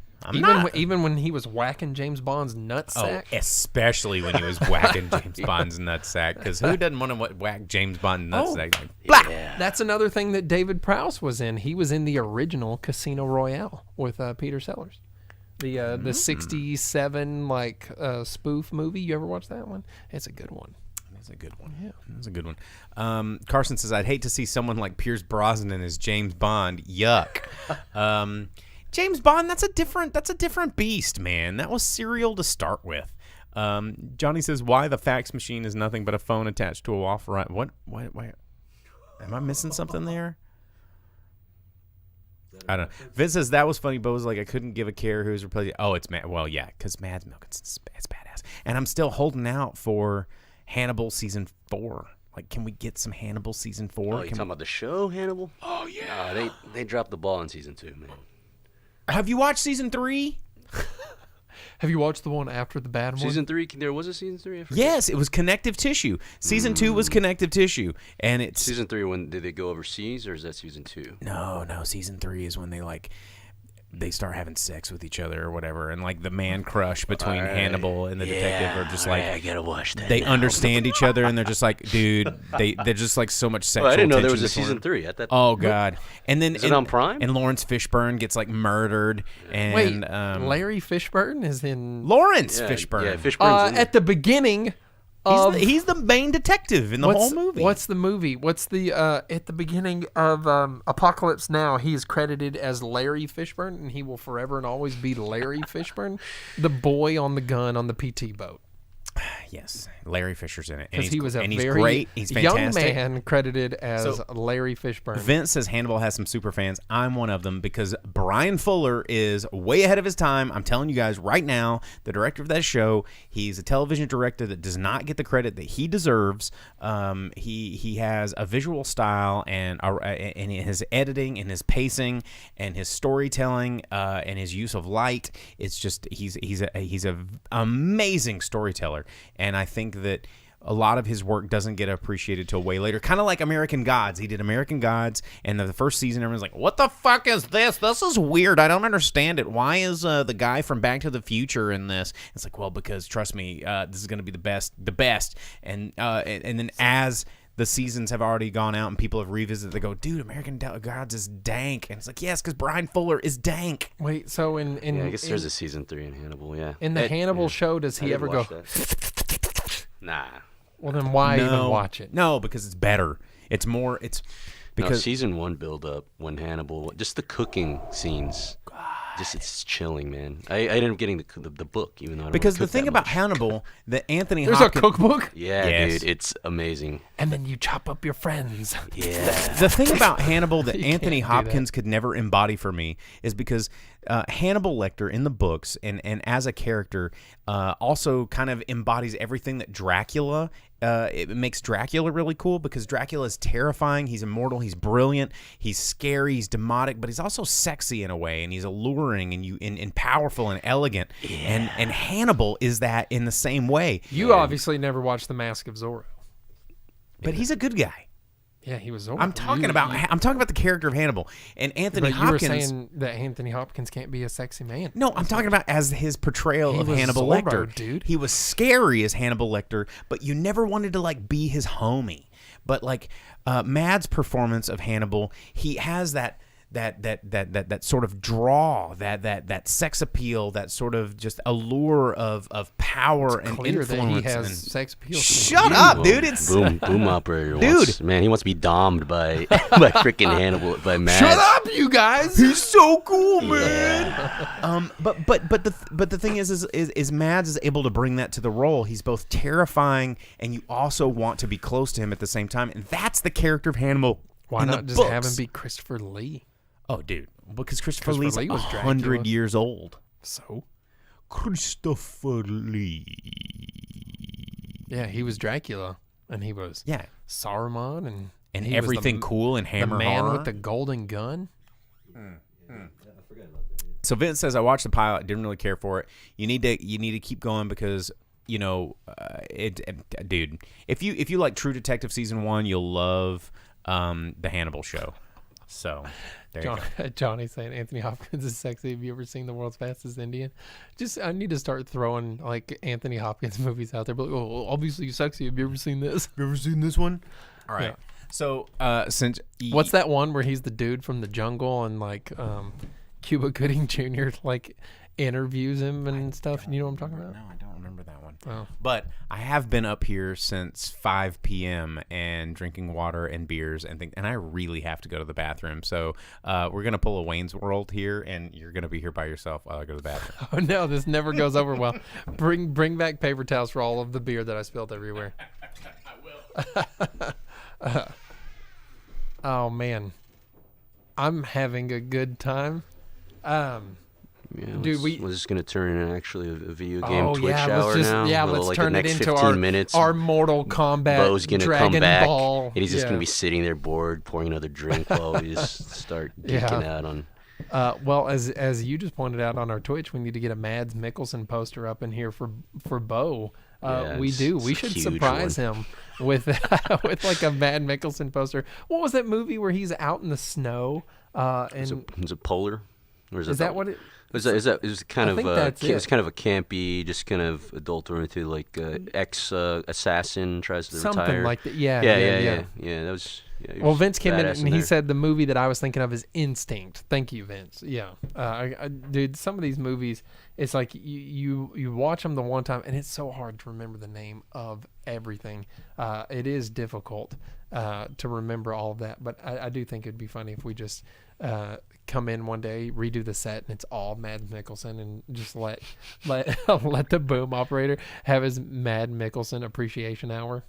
Even when he was whacking James Bond's nutsack. Oh, especially when he was whacking James Bond's nutsack. Because who doesn't want to whack James Bond's nutsack? Yeah. That's another thing that David Prowse was in. He was in the original Casino Royale with Peter Sellers. The 67 spoof movie. You ever watch that one? It's a good one. That's a good one. Yeah, that's a good one. Carson says, I'd hate to see someone like Pierce Brosnan as James Bond. Yuck. James Bond, that's a different beast, man. That was Serial to start with. Johnny says, why the fax machine is nothing but a phone attached to a wall for... What? Am I missing something there? I don't know. Vince says, that was funny, but it was like, I couldn't give a care who's replacing... Oh, it's Matt. Well, yeah, because Mads Mikkelsen's badass. And I'm still holding out for Hannibal Season 4. Like, can we get some Hannibal Season 4? Oh, you talking about the show, Hannibal? Oh, yeah. They dropped the ball in Season 2, man. Have you watched Season 3? Have you watched the one after the bad one? Season 3, there was a Season 3? Yes, it was Connective Tissue. Season 2 was Connective Tissue. And it's... Season 3, when did they go overseas, or is that Season 2? No, Season 3 is when they start having sex with each other or whatever, and like the man crush between Hannibal and the detective are just like, I gotta watch that. They understand each other, and they're just like, dude, they're just like so much sexual. I didn't know there tension was a between Season them. 3. Oh God! And then is it on Prime? And Lawrence Fishburne gets like murdered. And wait, Larry Fishburne is in Lawrence Fishburne. Yeah, Fishburne's in at the beginning. He's the main detective in the whole movie. What's the movie? What's the at the beginning of Apocalypse Now? He's credited as Larry Fishburne, and he will forever and always be Larry Fishburne, the boy on the gun on the PT boat. Yes, Larry Fisher's in it. Because he was a he's very great. He's young fantastic. man credited as Larry Fishburne. Vince says Hannibal has some super fans. I'm one of them because Brian Fuller is way ahead of his time. I'm telling you guys right now, the director of that show, he's a television director that does not get the credit that he deserves. He has a visual style and his editing and his pacing and his storytelling and his use of light. It's just he's an amazing storyteller. And I think that a lot of his work doesn't get appreciated till way later. Kind of like American Gods. He did American Gods, and the first season, everyone's like, what the fuck is this? This is weird. I don't understand it. Why is the guy from Back to the Future in this? It's like, well, because trust me, this is going to be the best. And then as the seasons have already gone out and people have revisited, they go, dude, American Gods is dank. And it's like, yes, because Brian Fuller is dank. Wait, so I guess there's a Season 3 in Hannibal, yeah. In the Hannibal show, does he ever go... Nah. Well, then why even watch it? No, because it's better. It's more... Because Season 1 build up when Hannibal... Just the cooking scenes... Just it's chilling, man. I ended up getting the book, even though I don't because really the thing about Hannibal that Anthony There's Hopkins, a cookbook? Yeah, yes. dude, it's amazing. And then you chop up your friends. Yeah. the thing about Hannibal that You Anthony can't do Hopkins could never embody for me is because Hannibal Lecter in the books and as a character also kind of embodies everything that Dracula. It makes Dracula really cool because Dracula is terrifying. He's immortal. He's brilliant. He's scary. He's demotic, but he's also sexy in a way, and he's alluring and powerful and elegant. Yeah. And Hannibal is that in the same way. You obviously never watched The Mask of Zorro, but he's a good guy. Yeah, he was Zorro. I'm talking about the character of Hannibal and Anthony Hopkins. You were saying that Anthony Hopkins can't be a sexy man. No, I'm talking about as his portrayal of Hannibal Zorro, Lecter. Dude. He was scary as Hannibal Lecter, but you never wanted to like be his homie. But like Mad's performance of Hannibal, he has that sort of draw, that sex appeal, that sort of just allure of power and influence. That he has sex appeal. Shut up, dude! It's boom operator. Dude, man, he wants to be dommed by freaking Hannibal by Mads. Shut up, you guys! He's so cool, man. But the thing is Mads is able to bring that to the role. He's both terrifying and you also want to be close to him at the same time, and that's the character of Hannibal. Why in not the just books. have him be Christopher Lee? Oh, dude, because Christopher Lee's Lee was 100 years old. So? Christopher Lee. Yeah, he was Dracula, and he was Saruman, and he everything was cool and Hammer the man horror. with the golden gun. So Vince says, I watched the pilot, didn't really care for it. You need to keep going because dude, if you like True Detective season 1, you'll love the Hannibal show. So there you go. Johnny's saying Anthony Hopkins is sexy. Have you ever seen The World's Fastest Indian? I need to start throwing like Anthony Hopkins movies out there. But obviously he's sexy. Have you ever seen this? You ever seen this one? All right. Yeah. So since what's that one where he's the dude from the jungle and like Cuba Gooding Jr. like interviews him and stuff? You know what I'm talking about? No, I don't remember that one. Oh. But I have been up here since 5 p.m. and drinking water and beers and things, and I really have to go to the bathroom. So we're gonna pull a Wayne's World here, and you're gonna be here by yourself while I go to the bathroom. Oh no, this never goes over well. Bring back paper towels for all of the beer that I spilled everywhere. I will. Oh man, I'm having a good time. Dude, we're just gonna turn in actually a video game Twitch hour let's now. let's like turn the it next into 15 minutes. our Mortal Kombat Bo's gonna Dragon come back, Ball. and he's just gonna be sitting there bored, pouring another drink while we just start geeking out on. Well, as you just pointed out on our Twitch, we need to get a Mads Mikkelsen poster up in here for Bo. We should surprise him with with like a Mads Mikkelsen poster. What was that movie where he's out in the snow? Is it Polar? Or is that what it? Is that it was kind I of think that's it's kind of a campy, just kind of adult-oriented, like ex assassin tries to retire. Something like that. Yeah. That was. Yeah, well, Vince came in badass and he there. said the movie that I was thinking of is Instinct. Thank you, Vince. Yeah, dude, some of these movies, it's like you watch them the one time, and it's so hard to remember the name of everything. It is difficult to remember all of that, but I do think it'd be funny if we just come in one day, redo the set, and it's all Mads Mikkelsen, and just let the boom operator have his Mads Mikkelsen appreciation hour.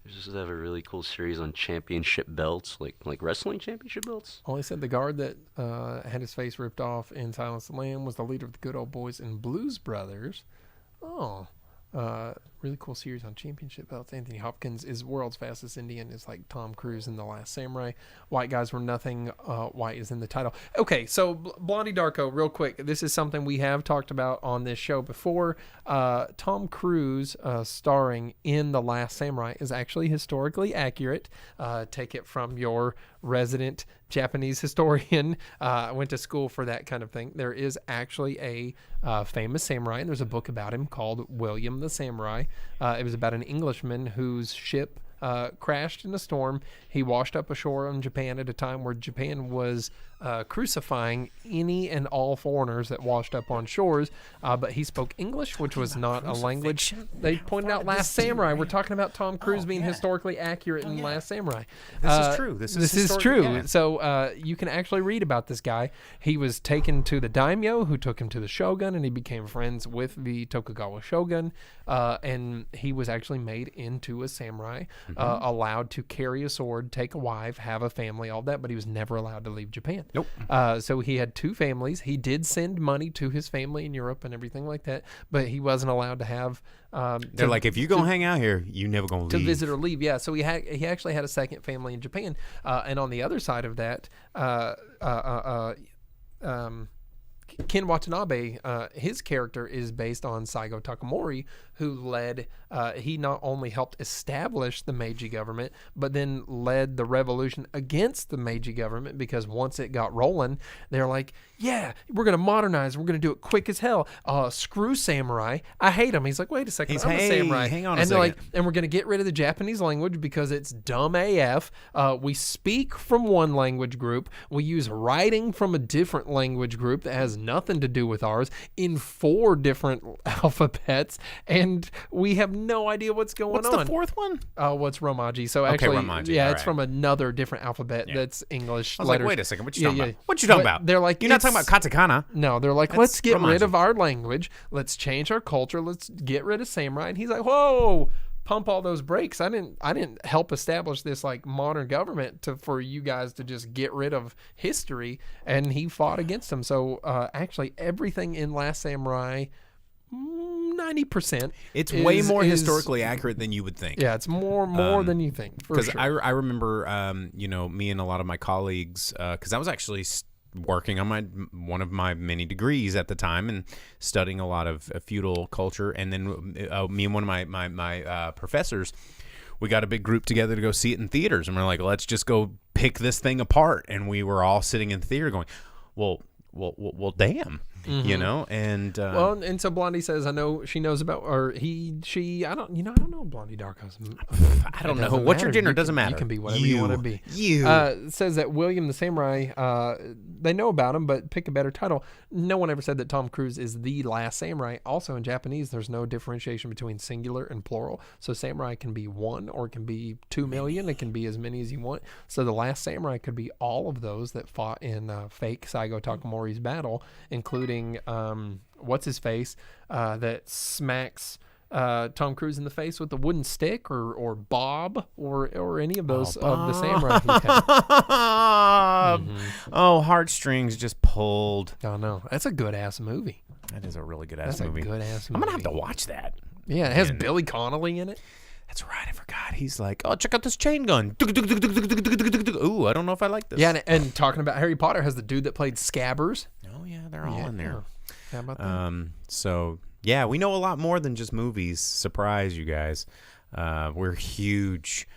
Just have a really cool series on championship belts, like wrestling championship belts. Only said the guard that had his face ripped off in Silence of the Lamb was the leader of the Good Old Boys and Blues Brothers. Oh, really cool series on championship belts. Anthony Hopkins is world's fastest Indian. Is like Tom Cruise in The Last Samurai. White guys were nothing. White is in the title. Okay, so Blondie Darko, real quick. This is something we have talked about on this show before. Tom Cruise starring in The Last Samurai is actually historically accurate. Take it from your resident Japanese historian. Went to school for that kind of thing. There is actually a famous samurai, and there's a book about him called William the Samurai. It was about an Englishman whose ship crashed in a storm. He washed up ashore on Japan at a time where Japan was crucifying any and all foreigners that washed up on shores, but he spoke English, which was not a language. They pointed out Last Samurai. We're talking about Tom Cruise being historically accurate in Last Samurai. This is true. This is true. Yeah. So you can actually read about this guy. He was taken to the daimyo, who took him to the shogun, and he became friends with the Tokugawa shogun, and he was actually made into a samurai, allowed to carry a sword, take a wife, have a family, all that, but he was never allowed to leave Japan. Nope. So he had two families. He did send money to his family in Europe and everything like that, but he wasn't allowed to have. They're like, if you gonna hang out here, you never gonna leave. To visit or leave, yeah. So he actually had a second family in Japan, and on the other side of that, Ken Watanabe, his character is based on Saigo Takamori, who led. He not only helped establish the Meiji government, but then led the revolution against the Meiji government, because once it got rolling, they're like, "Yeah, we're gonna modernize. We're gonna do it quick as hell. Screw samurai. I hate them." He's like, "Wait a second, I'm a samurai." Hang on a and they're second. like, "And we're gonna get rid of the Japanese language because it's dumb AF. We speak from one language group. We use writing from a different language group that has nothing to do with ours in 4 different alphabets, and we have no idea what's going What's on." the fourth one? What's Romaji? So Okay, actually, Romaji, yeah, all it's right. from another different alphabet that's English I was letters. like, wait a second, what you Yeah, talking yeah. about? What you talking But about? they're like, you're not talking about it's- katakana. No, they're like, That's let's get rid Romaji. of our language. Let's change our culture. Let's get rid of samurai. And he's like, whoa, pump all those brakes. I didn't help establish this like modern government for you guys to just get rid of history. And he fought against them. So actually, everything in Last Samurai, 90%. It's way more is- historically accurate than you would think. Yeah, it's more than you think. For Because sure. I remember, me and a lot of my colleagues, because I was actually working on one of my many degrees at the time and studying a lot of feudal culture, and then me and one of my professors, we got a big group together to go see it in theaters, and we're like, let's just go pick this thing apart, and we were all sitting in the theater going, well, damn. You know, and Well, and so Blondie says, I know she knows about, or she, I don't know Blondie Darko's. I don't know. What's your gender? Doesn't matter. You can be whatever you want to be. You. Says that William the Samurai, they know about him, but pick a better title. No one ever said that Tom Cruise is the last samurai. Also in Japanese, there's no differentiation between singular and plural. So samurai can be 1 or it can be 2 million. It can be as many as you want. So the last samurai could be all of those that fought in fake Saigo Takamori's battle, including what's his face that smacks Tom Cruise in the face with a wooden stick, or Bob, or any of those of the samurai he had. Oh, heartstrings just pulled. Oh no, that's a good ass movie. That is a really good ass That's movie. a good ass movie. I'm gonna have to watch that. Yeah, it has Man. Billy Connolly in it. That's right. I forgot. He's like, oh, check out this chain gun. Ooh, I don't know if I like this. Yeah, and talking about Harry Potter has the dude that played Scabbers. Oh yeah, they're all in there. How about that? So yeah, we know a lot more than just movies. Surprise, you guys. We're huge,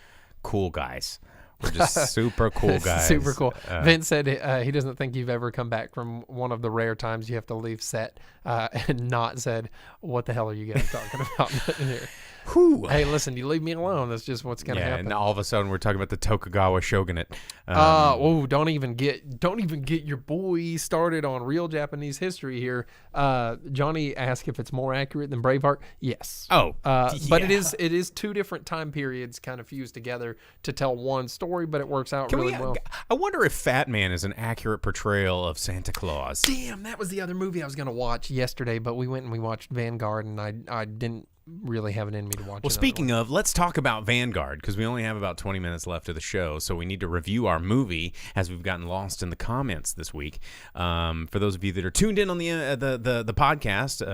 cool guys. We're just super cool guys. Super cool. Vince said he doesn't think you've ever come back from one of the rare times you have to leave set and not said, what the hell are you guys talking about in here? Whew. Hey, listen, you leave me alone. That's just what's going to happen. And all of a sudden we're talking about the Tokugawa shogunate. Don't even get your boy started on real Japanese history here. Johnny asked if it's more accurate than Braveheart. Yes. But it is 2 different time periods kind of fused together to tell one story, but it works out really well. I wonder if Fat Man is an accurate portrayal of Santa Claus. Damn, that was the other movie I was going to watch yesterday, but we went and we watched Vanguard, and I didn't really have it in me to watch. Well, speaking of, let's talk about Vanguard, because we only have about 20 minutes left of the show, so we need to review our movie as we've gotten lost in the comments this week. For those of you that are tuned in on the podcast,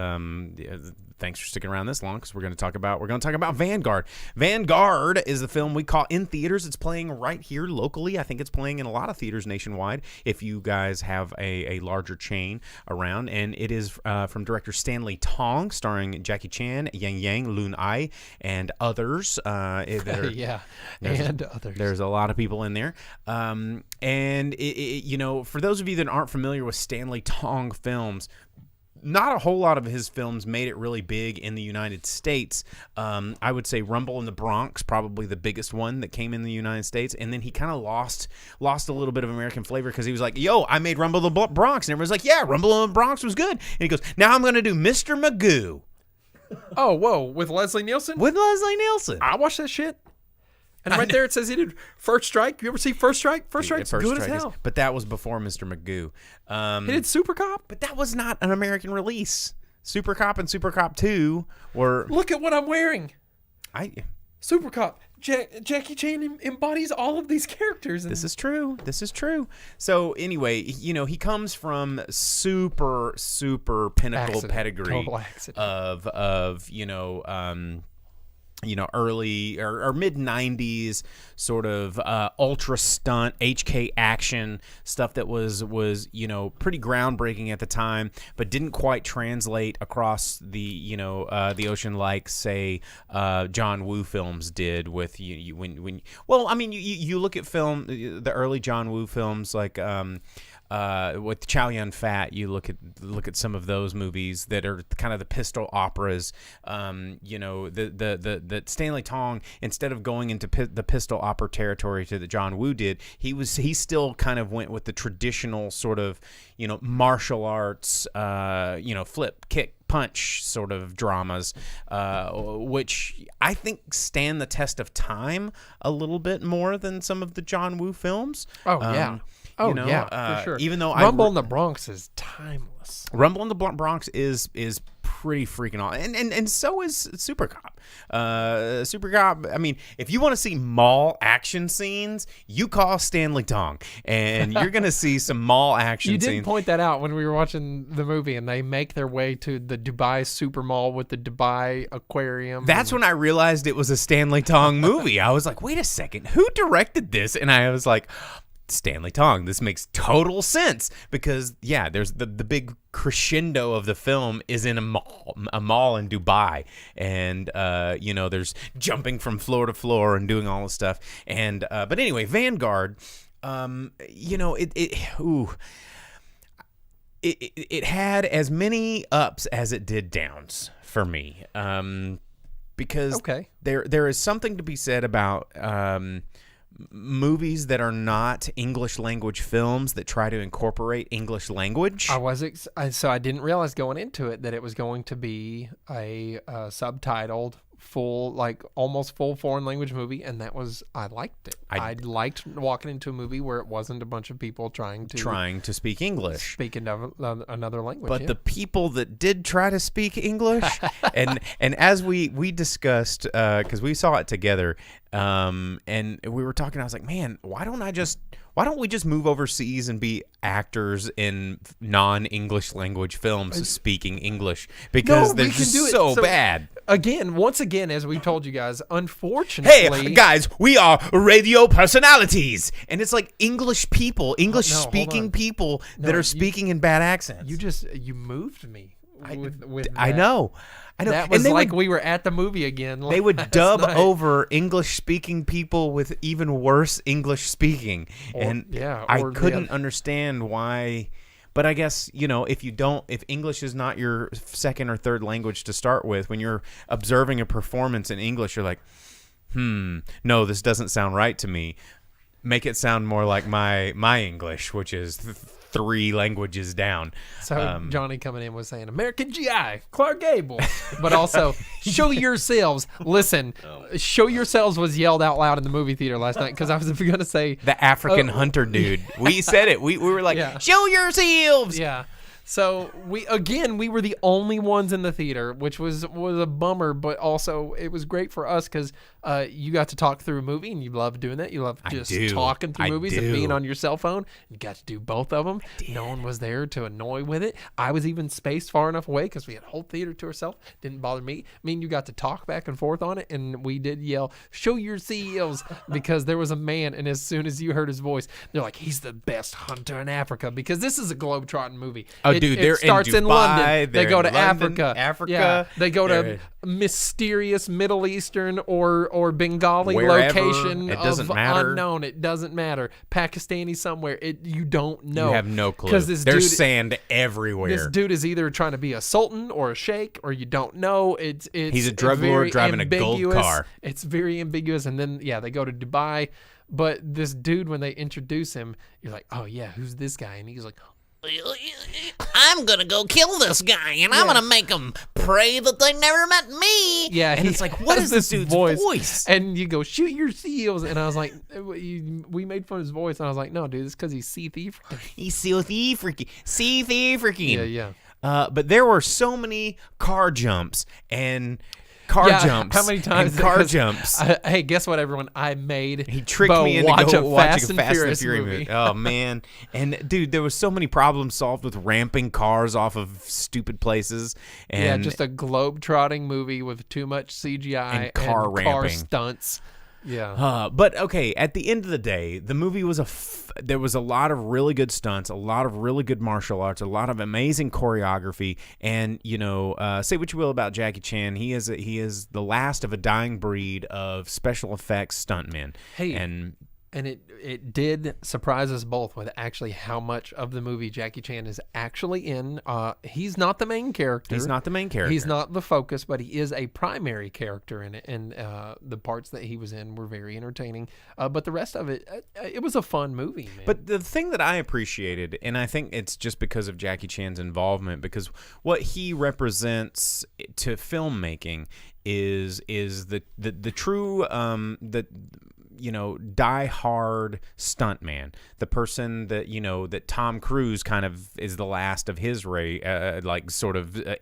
thanks for sticking around this long, because we're going to talk about Vanguard. Vanguard is the film we caught in theaters. It's playing right here locally. I think it's playing in a lot of theaters nationwide, if you guys have a larger chain around. And it is from director Stanley Tong, starring Jackie Chan, Yang Yang, Lun Ai, and others. and others. There's a lot of people in there. And for those of you that aren't familiar with Stanley Tong films, not a whole lot of his films made it really big in the United States. I would say Rumble in the Bronx, probably the biggest one that came in the United States. And then he kind of lost a little bit of American flavor, because he was like, yo, I made Rumble in the Bronx. And everyone's like, yeah, Rumble in the Bronx was good. And he goes, now I'm going to do Mr. Magoo. Oh, whoa, with Leslie Nielsen? With Leslie Nielsen. I watched that shit. And right there it says he did First Strike. You ever see First Strike? First Strike's good as hell. But that was before Mr. Magoo. He did Super Cop. But that was not an American release. Super Cop and Super Cop 2 were... Look at what I'm wearing. Super Cop. Jackie Chan embodies all of these characters. This is true. This is true. So anyway, he comes from super pinnacle pedigree Total accident. of early or mid 90s sort of ultra stunt HK action stuff that was pretty groundbreaking at the time, but didn't quite translate across the ocean like say John Woo films did with you look at the early John Woo films like with Chow Yun Fat, you look at some of those movies that are kind of the pistol operas. The Stanley Tong, instead of going into the pistol opera territory that John Woo did, he still kind of went with the traditional sort of martial arts, flip, kick, punch sort of dramas, which I think stand the test of time a little bit more than some of the John Woo films. Oh yeah. For sure. Even though Rumble in the Bronx is timeless. Rumble in the Bronx is pretty freaking awesome, and so is Super Cop. Super Cop. I mean, if you want to see mall action scenes, you call Stanley Tong, and you're gonna see some mall action scenes. You did point that out when we were watching the movie, and they make their way to the Dubai Super Mall with the Dubai Aquarium. That's when I realized it was a Stanley Tong movie. I was like, wait a second, who directed this? And I was like, Stanley Tong. This makes total sense because there's the big crescendo of the film is in a mall in Dubai, and there's jumping from floor to floor and doing all this stuff. And but anyway, Vanguard, it had as many ups as it did downs for me, because there is something to be said about movies that are not English language films that try to incorporate English language. So I didn't realize going into it that it was going to be a subtitled almost full foreign language movie, and I liked it. I liked walking into a movie where it wasn't a bunch of people trying to speak English, speak another language. But the people that did try to speak English, and as we discussed, because we saw it together, and we were talking, I was like, man, why don't we just move overseas and be actors in non-English language films speaking English, because they're just so bad. Once again, as we told you guys, unfortunately... Hey, guys, we are radio personalities. And it's like English-speaking people that are speaking in bad accents. You moved me with that. I know. That was we were at the movie again. They would dub over English-speaking people with even worse English speaking. I couldn't understand why... But I guess, if English is not your second or third language to start with, when you're observing a performance in English, you're like, no, this doesn't sound right to me. Make it sound more like my English, which is 3 languages down. So Johnny coming in was saying, American GI, Clark Gable. But also, show yourselves. Listen, show yourselves was yelled out loud in the movie theater last night, because I was going to say... The African hunter dude. We said it. We were like, show yourselves! Yeah. So we were the only ones in the theater, which was a bummer, but also it was great for us because you got to talk through a movie, and you love doing that. You love just talking through movies and being on your cell phone. You got to do both of them. No one was there to annoy with it. I was even spaced far enough away because we had a whole theater to ourselves. Didn't bother me. I mean, you got to talk back and forth on it, and we did yell, show your CEOs, because there was a man, and as soon as you heard his voice, they're like, he's the best hunter in Africa, because this is a globe-trotting movie. It starts in Dubai, London. They go to Africa. Yeah, they go to mysterious Middle Eastern or Bengali wherever, location it doesn't of matter. Unknown. It doesn't matter. Pakistani somewhere. You don't know. You have no clue. Because there's sand everywhere. This dude is either trying to be a sultan or a sheikh, or you don't know. He's a drug lord driving a gold car. It's very ambiguous. And then they go to Dubai. But this dude, when they introduce him, you're like, oh yeah, who's this guy? And he's like, I'm gonna go kill this guy, and I'm gonna make him pray that they never met me. Yeah, and it's like, what is this dude's voice? And you go, shoot your seals, and I was like, we made fun of his voice, and I was like, no, dude, it's because he's sea thief. He's sea thief. Yeah. But there were so many car jumps and car Yeah, jumps. How many times? And car because jumps. Hey, guess what, everyone? I made He tricked Bo me into watch watching a Fast and Furious movie. Oh man! And dude, there was so many problems solved with ramping cars off of stupid places. And Yeah, just a globe-trotting movie with too much CGI And car ramping. stunts. Yeah. But okay, at the end of the day, the movie was there was a lot of really good stunts, a lot of really good martial arts, a lot of amazing choreography, and say what you will about Jackie Chan, he is the last of a dying breed of special effects stuntmen. Hey, and it did surprise us both with actually how much of the movie Jackie Chan is actually in. He's not the main character. He's not the main character. He's not the focus, but he is a primary character in it. And the parts that he was in were very entertaining. But the rest of it, it was a fun movie, man. But the thing that I appreciated, and I think it's just because of Jackie Chan's involvement, because what he represents to filmmaking is the true die-hard stuntman, the person that that Tom Cruise kind of is the last of his race,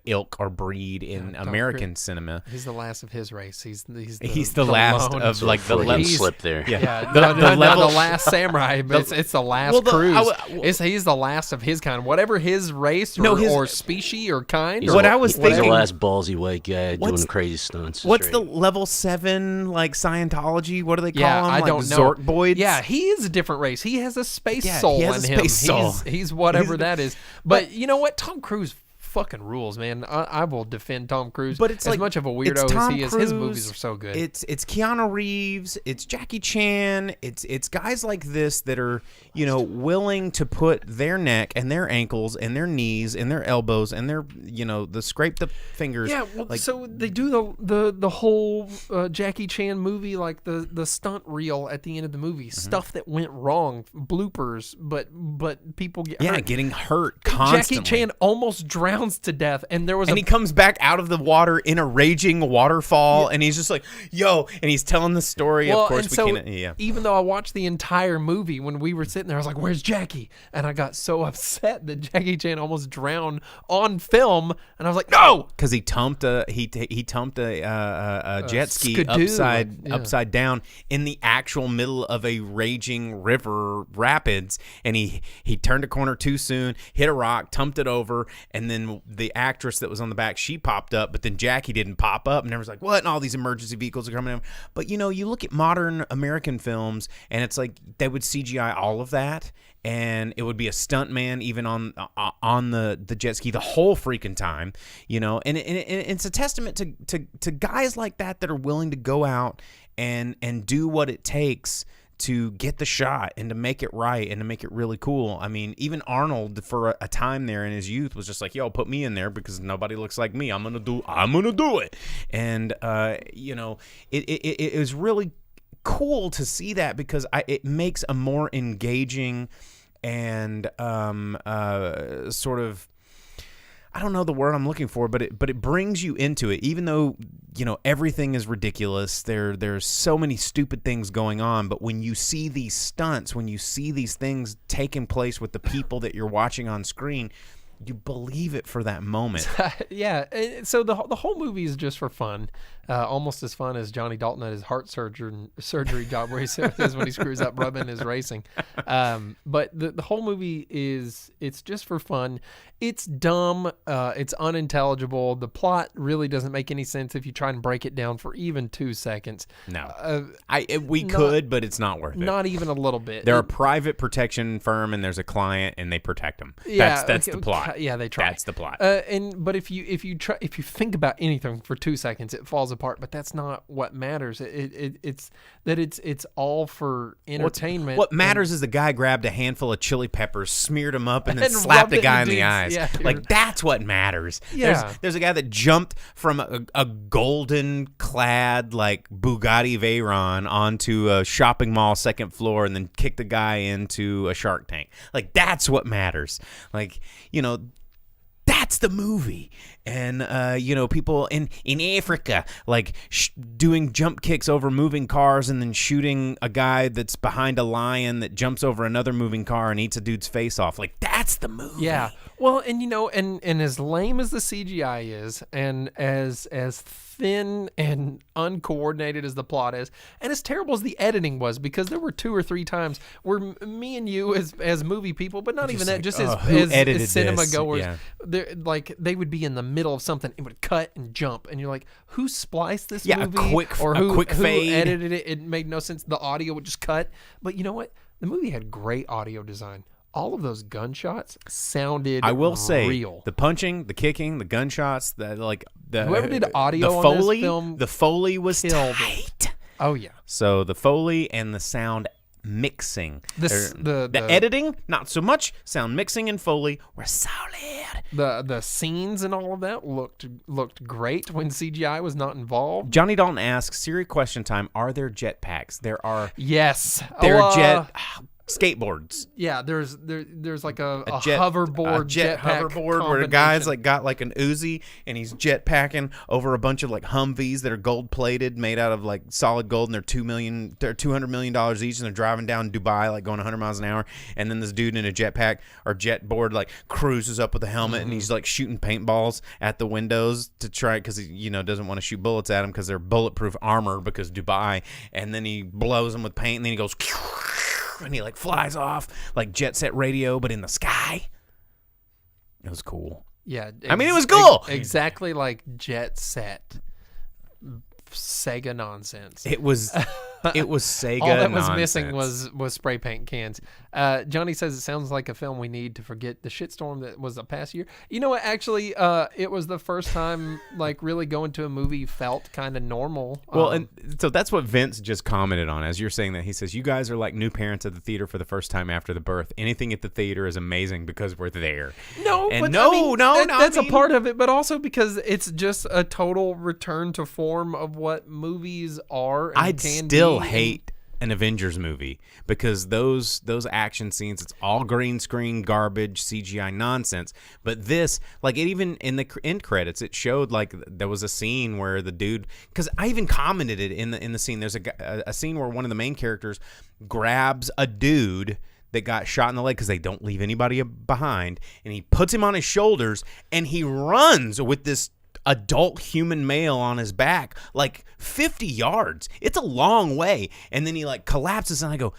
ilk or breed in American cinema. He's the last of his race. He's the last lone- of like the Before he level. slip there. Yeah, The the level- last samurai, but it's the last Cruise. He's the last of his kind, whatever his race or species or kind. He's What the- I was he's thinking- the last ballsy white guy What's- doing crazy stunts. That's What's right. the level 7 like Scientology? What do they call them? I Like don't know. Zorkboids? Yeah, he is a different race. He has a space Yeah, soul he has in a him. space soul. He's whatever that is. But you know what? Tom Cruise fucking rules, man. I will defend Tom Cruise. But it's as like, much of a it's weirdo as Tom he is. His Cruise, movies are so good. It's Keanu Reeves. It's Jackie Chan. It's guys like this that are willing to put their neck and their ankles and their knees and their elbows and their the scrape the fingers. Yeah, well, so they do the whole Jackie Chan movie, like the stunt reel at the end of the movie, stuff that went wrong, bloopers, but people get hurt. getting hurt constantly. Jackie Chan almost drowns to death, and there was And he comes back out of the water in a raging waterfall, and he's just like, "Yo!" And he's telling the story. Well, of course, and we so can't. Yeah. even though I watched the entire movie, when we were sitting there, I was like, "Where's Jackie?" And I got so upset that Jackie Chan almost drowned on film, and I was like, "No!" Because he tumped a jet ski skidoo, upside down in the actual middle of a raging river rapids, and he turned a corner too soon, hit a rock, tumped it over, and then the actress that was on the back, she popped up, but then Jackie didn't pop up, and everyone's like, "What?" And all these emergency vehicles are coming in. But you look at modern American films, and it's like they would CGI all of that, and it would be a stuntman even on the jet ski the whole freaking time, and it's a testament to guys like that are willing to go out and do what it takes to get the shot and to make it right and to make it really cool. I mean, even Arnold for a time there in his youth was just like, "Yo, put me in there because nobody looks like me. I'm gonna do it." And it was really cool to see that because it makes a more engaging and sort of, I don't know the word I'm looking for, but it brings you into it, even though everything is ridiculous. There's so many stupid things going on, but when you see these stunts, when you see these things taking place with the people that you're watching on screen, you believe it for that moment. Yeah, so the whole movie is just for fun, almost as fun as Johnny Dalton at his heart surgery job where he says when he screws up rubbing his racing. But the whole movie it's just for fun. It's dumb. It's unintelligible. The plot really doesn't make any sense if you try and break it down for even 2 seconds. No, we could, but it's not worth it. Not even a little bit. They're a private protection firm, and there's a client, and they protect them. Yeah, that's the plot. Yeah, they try. That's the plot. But if you think about anything for 2 seconds, it falls apart. But that's not what matters. It's all for entertainment. What matters is the guy grabbed a handful of chili peppers, smeared them up, and then And slapped rubbed the it guy in in the dude's- eyes. yeah, Like that's what matters. Yeah. There's a guy that jumped from a golden clad like Bugatti Veyron onto a shopping mall second floor and then kicked the guy into a shark tank. Like that's what matters. Like, that's the movie. And people in Africa like doing jump kicks over moving cars and then shooting a guy that's behind a lion that jumps over another moving car and eats a dude's face off. Like, that's the movie. Yeah. Well, and and as lame as the CGI is, and as thin and uncoordinated as the plot is, and as terrible as the editing was, because there were 2 or 3 times where me and you as movie people, but not even that, just as cinema goers, they would be in the middle of something, it would cut and jump, and you're like, who spliced this movie? Who fade. Edited it? It made no sense. The audio would just cut. But you know what? The movie had great audio design. All of those gunshots sounded say real. The punching, the kicking, the gunshots, whoever did audio the on Foley, this film, the Foley was killed tight. Oh yeah. So the Foley and the sound mixing, the editing, not so much. Sound mixing and Foley were solid. The scenes and all of that looked great when CGI was not involved. Johnny Dalton asks, Siri question time, are there jetpacks? There are. Yes. There are skateboards. Yeah, there's like a hoverboard, hoverboard where a guy's like got like an Uzi and he's jetpacking over a bunch of like Humvees that are gold plated, made out of like solid gold, and they're $200 million each, and they're driving down Dubai like going 100 miles an hour. And then this dude in a jetpack or jet board like cruises up with a helmet, and he's like shooting paintballs at the windows to try, because he doesn't want to shoot bullets at them because they're bulletproof armor because Dubai. And then he blows them with paint, and then he goes. And he like flies off like Jet Set Radio, but in the sky. It was cool. Yeah, I mean, it was cool. Exactly like Jet Set. Sega nonsense. It was Sega. All that nonsense. was missing was spray paint cans. Johnny says it sounds like a film we need to forget the shitstorm that was the past year. You know what? Actually, it was the first time like really going to a movie felt kind of normal. Well, and so that's what Vince just commented on as you're saying that. He says, you guys are like new parents at the theater for the first time after the birth. Anything at the theater is amazing because we're there. No, and but that's a part of it, but also because it's just a total return to form of what movies are. And I'd still hate an Avengers movie because those action scenes, it's all green screen garbage, CGI nonsense. But this, like, it even in the end credits, it showed like there was a scene where the dude, because I even commented it in the scene. There's a scene where one of the main characters grabs a dude that got shot in the leg because they don't leave anybody behind, and he puts him on his shoulders and he runs with this adult human male on his back like 50 yards. It's a long way. And then he like collapses, and I go,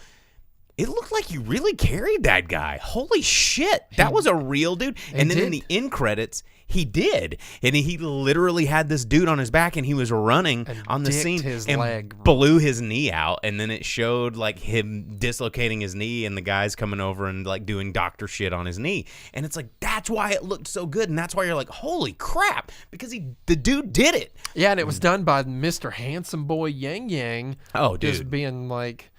it looked like you really carried that guy. Holy shit, that was a real dude. And then in the end credits, he did, and he literally had this dude on his back, and he was running on the scene and leg. Blew his knee out. And then it showed like him dislocating his knee, and the guys coming over and like doing doctor shit on his knee. And it's like, that's why it looked so good, and that's why you're like, holy crap, because the dude did it. Yeah, and it was done by Mr. Handsome Boy Yang Yang. Oh, dude, just being like,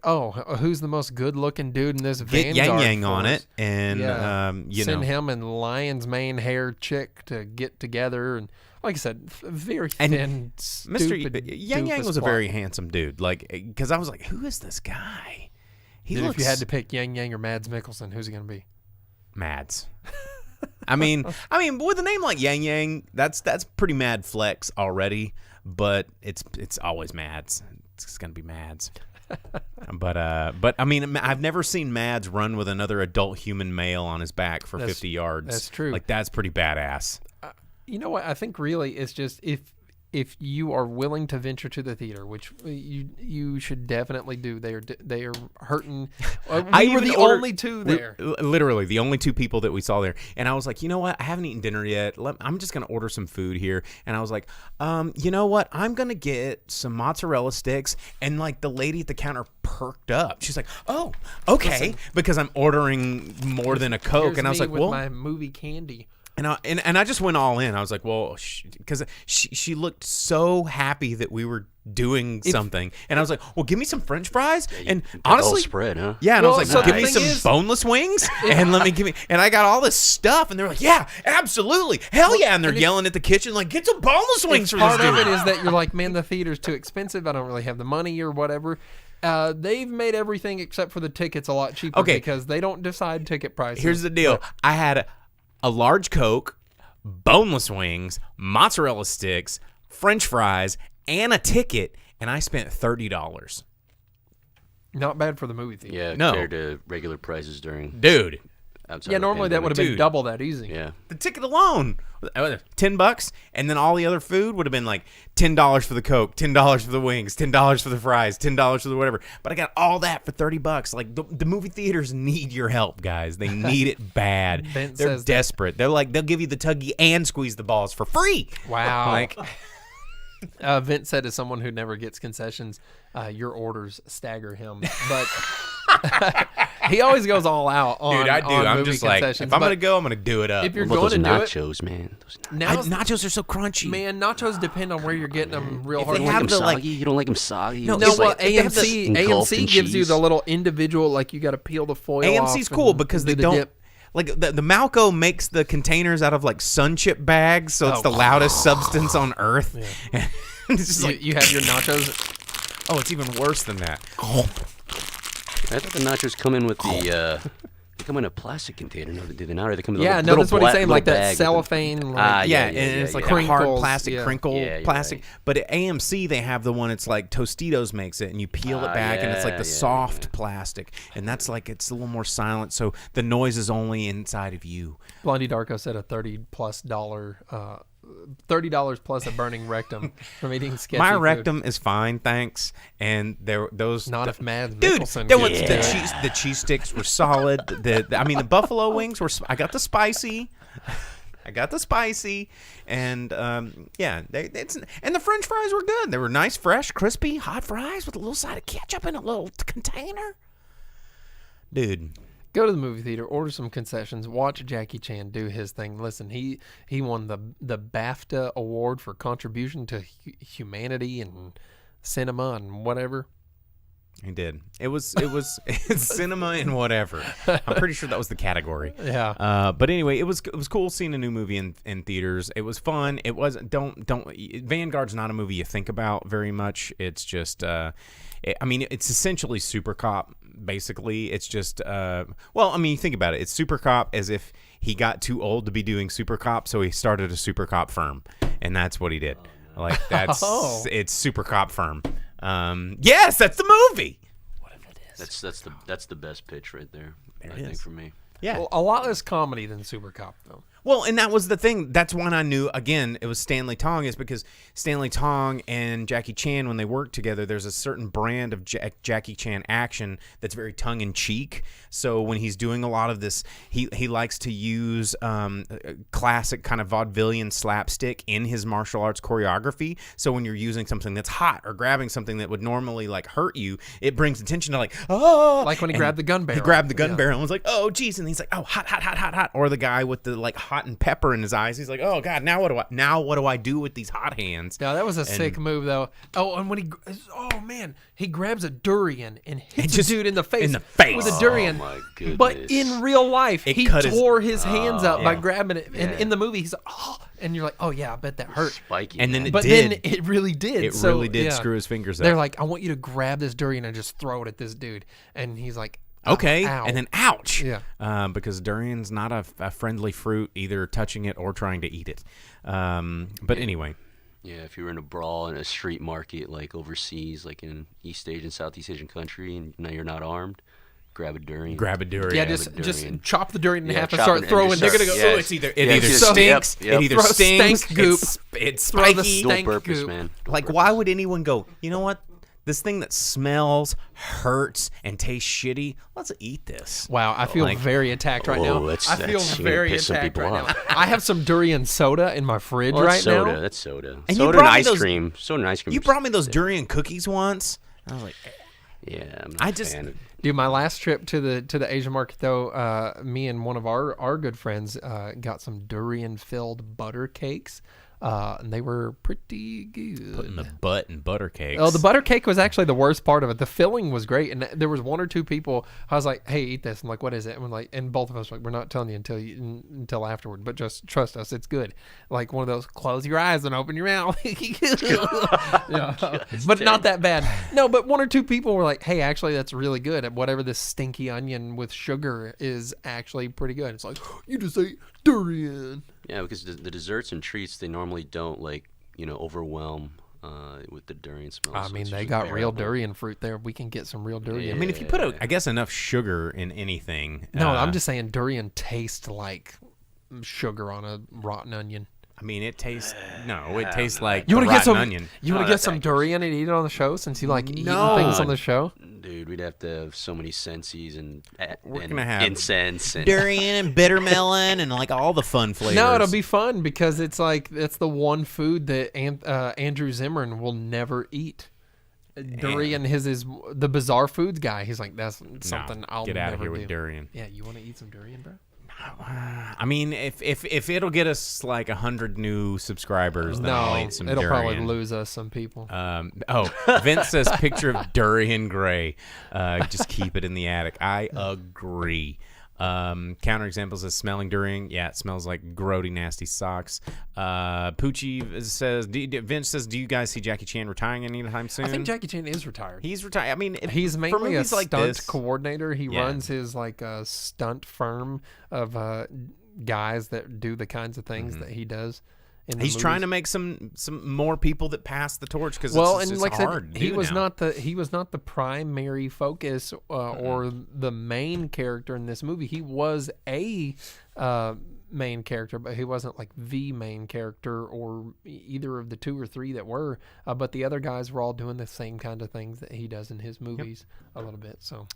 oh, who's the most good-looking dude in this Vanguard? Get Yang Yang force? on it, and send him and Lion's mane hair chick to get together, and like I said, very thin, stupid. Yang Yang was a very handsome dude. Like, because I was like, who is this guy? If you had to pick Yang Yang or Mads Mikkelsen, who's he gonna be? Mads. I mean, with a name like Yang Yang, that's pretty mad flex already. But it's always Mads. It's gonna be Mads. But I mean, I've never seen Mads run with another adult human male on his back for 50 yards. That's true. Like, that's pretty badass. You know what? I think really it's just if you are willing to venture to the theater, which you should definitely do. They are hurting. We were the only two there. Literally, the only two people that we saw there. And I was like, you know what? I haven't eaten dinner yet. I'm just going to order some food here. And I was like, you know what? I'm going to get some mozzarella sticks. And like the lady at the counter perked up. She's like, oh, okay. Listen, because I'm ordering more than a Coke. And I was like, well, my movie candy. And I just went all in. I was like, well, because she looked so happy that we were doing something. And I was like, well, give me some French fries. And honestly, spread, huh? Yeah, and I was like, give me some boneless wings, and and I got all this stuff, and they're like, yeah, absolutely, hell yeah, and they're yelling at the kitchen like, get some boneless wings for this dude. Part of it is that you're like, man, the theater's too expensive. I don't really have the money or whatever. They've made everything except for the tickets a lot cheaper because they don't decide ticket prices. Here's the deal. I had a large Coke boneless wings, mozzarella sticks, French fries, and a ticket, and I spent $30. Not bad for the movie theater. Yeah, No. compared to regular prices during Dude, outside Yeah, of the normally that would have pandemic. been Dude. double that easy. Yeah. the ticket alone, $10, and then all the other food would have been like $10 for the Coke, $10 for the wings, $10 for the fries, $10 for the whatever. But I got all that for $30. Like the movie theaters need your help, guys. They need it bad. Vince They're says that- desperate. They're like they'll give you the tuggy and squeeze the balls for free. Wow. Like Vince said, as someone who never gets concessions, your orders stagger him. But he always goes all out on, dude, I do. on I'm movie just like concessions. if I'm But gonna go, I'm gonna do it up. if you're What about going those to do it, nachos, man? Those now nachos are so crunchy. man, nachos depend on where you're getting them real If hard. they you don't have like them the, like- soggy? You don't like them soggy? No, You No, just well, like- they have the engulfed AMC in gives you cheese. the little individual, like you got to peel the foil AMC's off cool and because do they the don't dip. like the Malco makes the containers out of like sun chip bags, so it's Oh. the loudest substance on earth. It's just You, like, you have your nachos. oh, it's even worse than that. I thought the nachos come in with the. They come in a plastic container. No, do they not? Or they come in Yeah, a no, little that's what he's saying. little Like that bag with the- cellophane. Like, Ah, Yeah, yeah, and it's yeah, like yeah. a hard Crinkles, plastic yeah. crinkle Yeah, you're plastic. right. But at AMC they have the one it's like Tostitos makes it, and you peel it Ah, back, and it's like yeah, the yeah, soft yeah. plastic, and that's like it's a little more silent, so the noise is only inside of you. Blondie Darko said a $30 plus a burning rectum from eating sketchy My food. rectum is fine, thanks. And those Not if Mads dude, Mikkelsen there gets was to it. the cheese sticks were solid. I mean the buffalo wings were. I got the spicy. And yeah, and the French fries were good. They were nice, fresh, crispy, hot fries with a little side of ketchup in a little container. Dude, Go to the movie theater, order some concessions, watch Jackie Chan do his thing. Listen, he won the BAFTA award for contribution to humanity and cinema and whatever. he did. It was it's cinema and whatever. I'm pretty sure that was the category. Yeah. But anyway, it was cool seeing a new movie in theaters. It was fun. It wasn't Vanguard's not a movie you think about very much. It's just it's essentially Super Cop. Basically, it's just you think about it. It's Super Cop as if he got too old to be doing Super Cop, so he started a Super Cop firm, and that's what he did. Like that's it's Super Cop firm. Yes, that's the movie. That's the best pitch right there. I it think is. for me. Yeah. Well, a lot less comedy than Super Cop, though. Well, and that was the thing. That's when I knew, again, it was Stanley Tong, is because Stanley Tong and Jackie Chan, when they work together, there's a certain brand of Jackie Chan action that's very tongue-in-cheek. So when he's doing a lot of this, he likes to use classic kind of vaudevillian slapstick in his martial arts choreography. So when you're using something that's hot or grabbing something that would normally, like, hurt you, it brings attention to, like, oh! Like when he And grabbed the gun barrel. He grabbed the gun Yeah. barrel and was like, oh, geez. And he's like, oh, hot, hot, hot, hot, hot. Or the guy with the, like, hot and pepper in his eyes. He's like, oh, God, now what do I do with these hot hands? No, that was a sick move, though. Oh, and when he grabs a durian and hits just- a dude in the face. in the face. With a durian. Oh my goodness. But in real life, It he cut his- tore his hands up by yeah. grabbing it. And in the movie, he's like, oh, and you're like, oh, yeah, I bet that hurt. Spiky. And then man. it But did. then it really did. It So, really did yeah. screw his fingers up. They're like, I want you to grab this durian and just throw it at this dude. And he's like, okay. ow. And then ouch. Yeah. Because durian's not a friendly fruit, either touching it or trying to eat it. But anyway. Yeah, if you were in a brawl in a street market, like overseas, like in East Asian, Southeast Asian country, and now you're not armed, grab a durian. Grab a durian. yeah, Grab just a durian. chop the durian in Yeah, half and chop start it and throwing. just They're start- going to go, yeah, oh, it's It Yeah, either just- stinks. yep, yep. It either Throw a stings. stank goop. It's Throw the spiky. Dual stank purpose, goop. man. Dual Like, purpose. why would anyone go, you know what? This thing that smells, hurts, and tastes shitty, let's eat this. Wow, I feel Like- very attacked right Whoa, now. that's- I feel that's- you're gonna very piss some attacked people right now. off. I have some durian soda in my fridge Well, right that's soda. now. That's soda. And you Soda and brought me ice those- cream. Soda and ice cream. You brought me those durian cookies once. I was like, Yeah, I'm not I a just- fan of Dude, my last trip to the Asian market though, me and one of our good friends got some durian filled butter cakes, and they were pretty good. putting the butt in butter cakes. Oh, the butter cake was actually the worst part of it. The filling was great, and there was one or two people. I was like, "Hey, eat this." I'm like, "What is it?" And we're like, and both of us were like, "We're not telling you until afterward, but just trust us, it's good." Like one of those, close your eyes and open your mouth. Yeah. But not that bad. No, but one or two people were like, "Hey, actually, that's really good." And whatever this stinky onion with sugar is actually pretty good. It's like you just ate durian. Yeah, because the desserts and treats, they normally don't, like, overwhelm with the durian smell. I so mean, it's they just got real bearable. durian fruit there. We can get some real durian. I mean, if you put, I guess, enough sugar in anything. No, I'm just saying durian tastes like sugar on a rotten onion. I mean, it tastes. No, it tastes like You want to rotten get some onion. You want to get some durian and eat it on the show since you like eating No. things on the show? Dude, we'd have to have so many sensies and We're gonna have incense and durian and bitter melon and like all the fun flavors. No, it'll be fun because it's like it's the one food that Andrew Zimmern will never eat. Durian is the bizarre foods guy. He's like, that's something I'll get out never of here do. with durian. Yeah, you want to eat some durian, bro? I mean, if it'll get us like 100 new subscribers, then I'll eat some it'll durian. probably lose us some people. Vince says picture of durian gray. Just keep it in the attic. I agree. Counterexample says smelling durian. Yeah, it smells like grody, nasty socks. Poochie says, Vince says, do you guys see Jackie Chan retiring anytime soon? I think Jackie Chan is retired. He's retired. I mean, He's for mainly a movies like stunt this, coordinator. He Yeah. runs his like stunt firm of guys that do the kinds of things that he does. In the he's trying to movies. make some more people that pass the torch because it's like I hard. said, to he do was now. not the primary focus or the main character in this movie. He was a main character, but he wasn't like the main character or either of the two or three that were. But the other guys were all doing the same kind of things that he does in his movies a little bit. So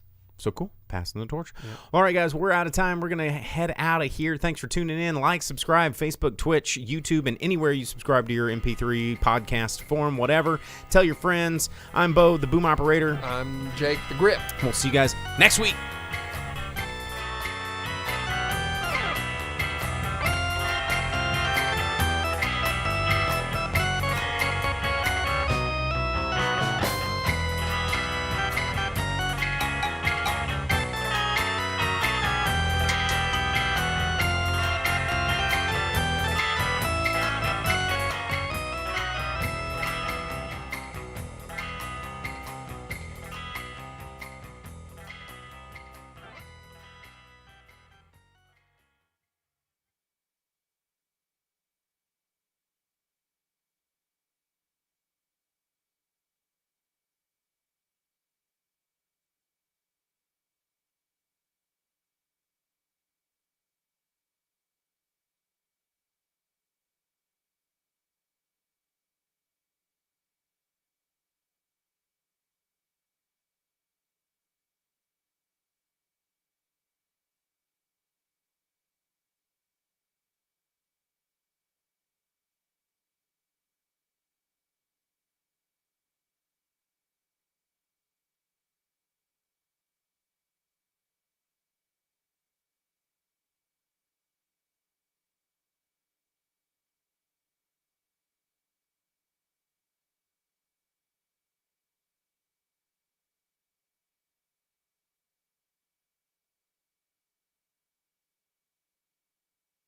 cool. Passing the torch. All right, guys, we're out of time. We're going to head out of here. Thanks for tuning in. Like, subscribe, Facebook, Twitch, YouTube, and anywhere you subscribe to your MP3 podcast form, whatever. Tell your friends. I'm Bo, the boom operator. I'm Jake the Grip. We'll see you guys next week.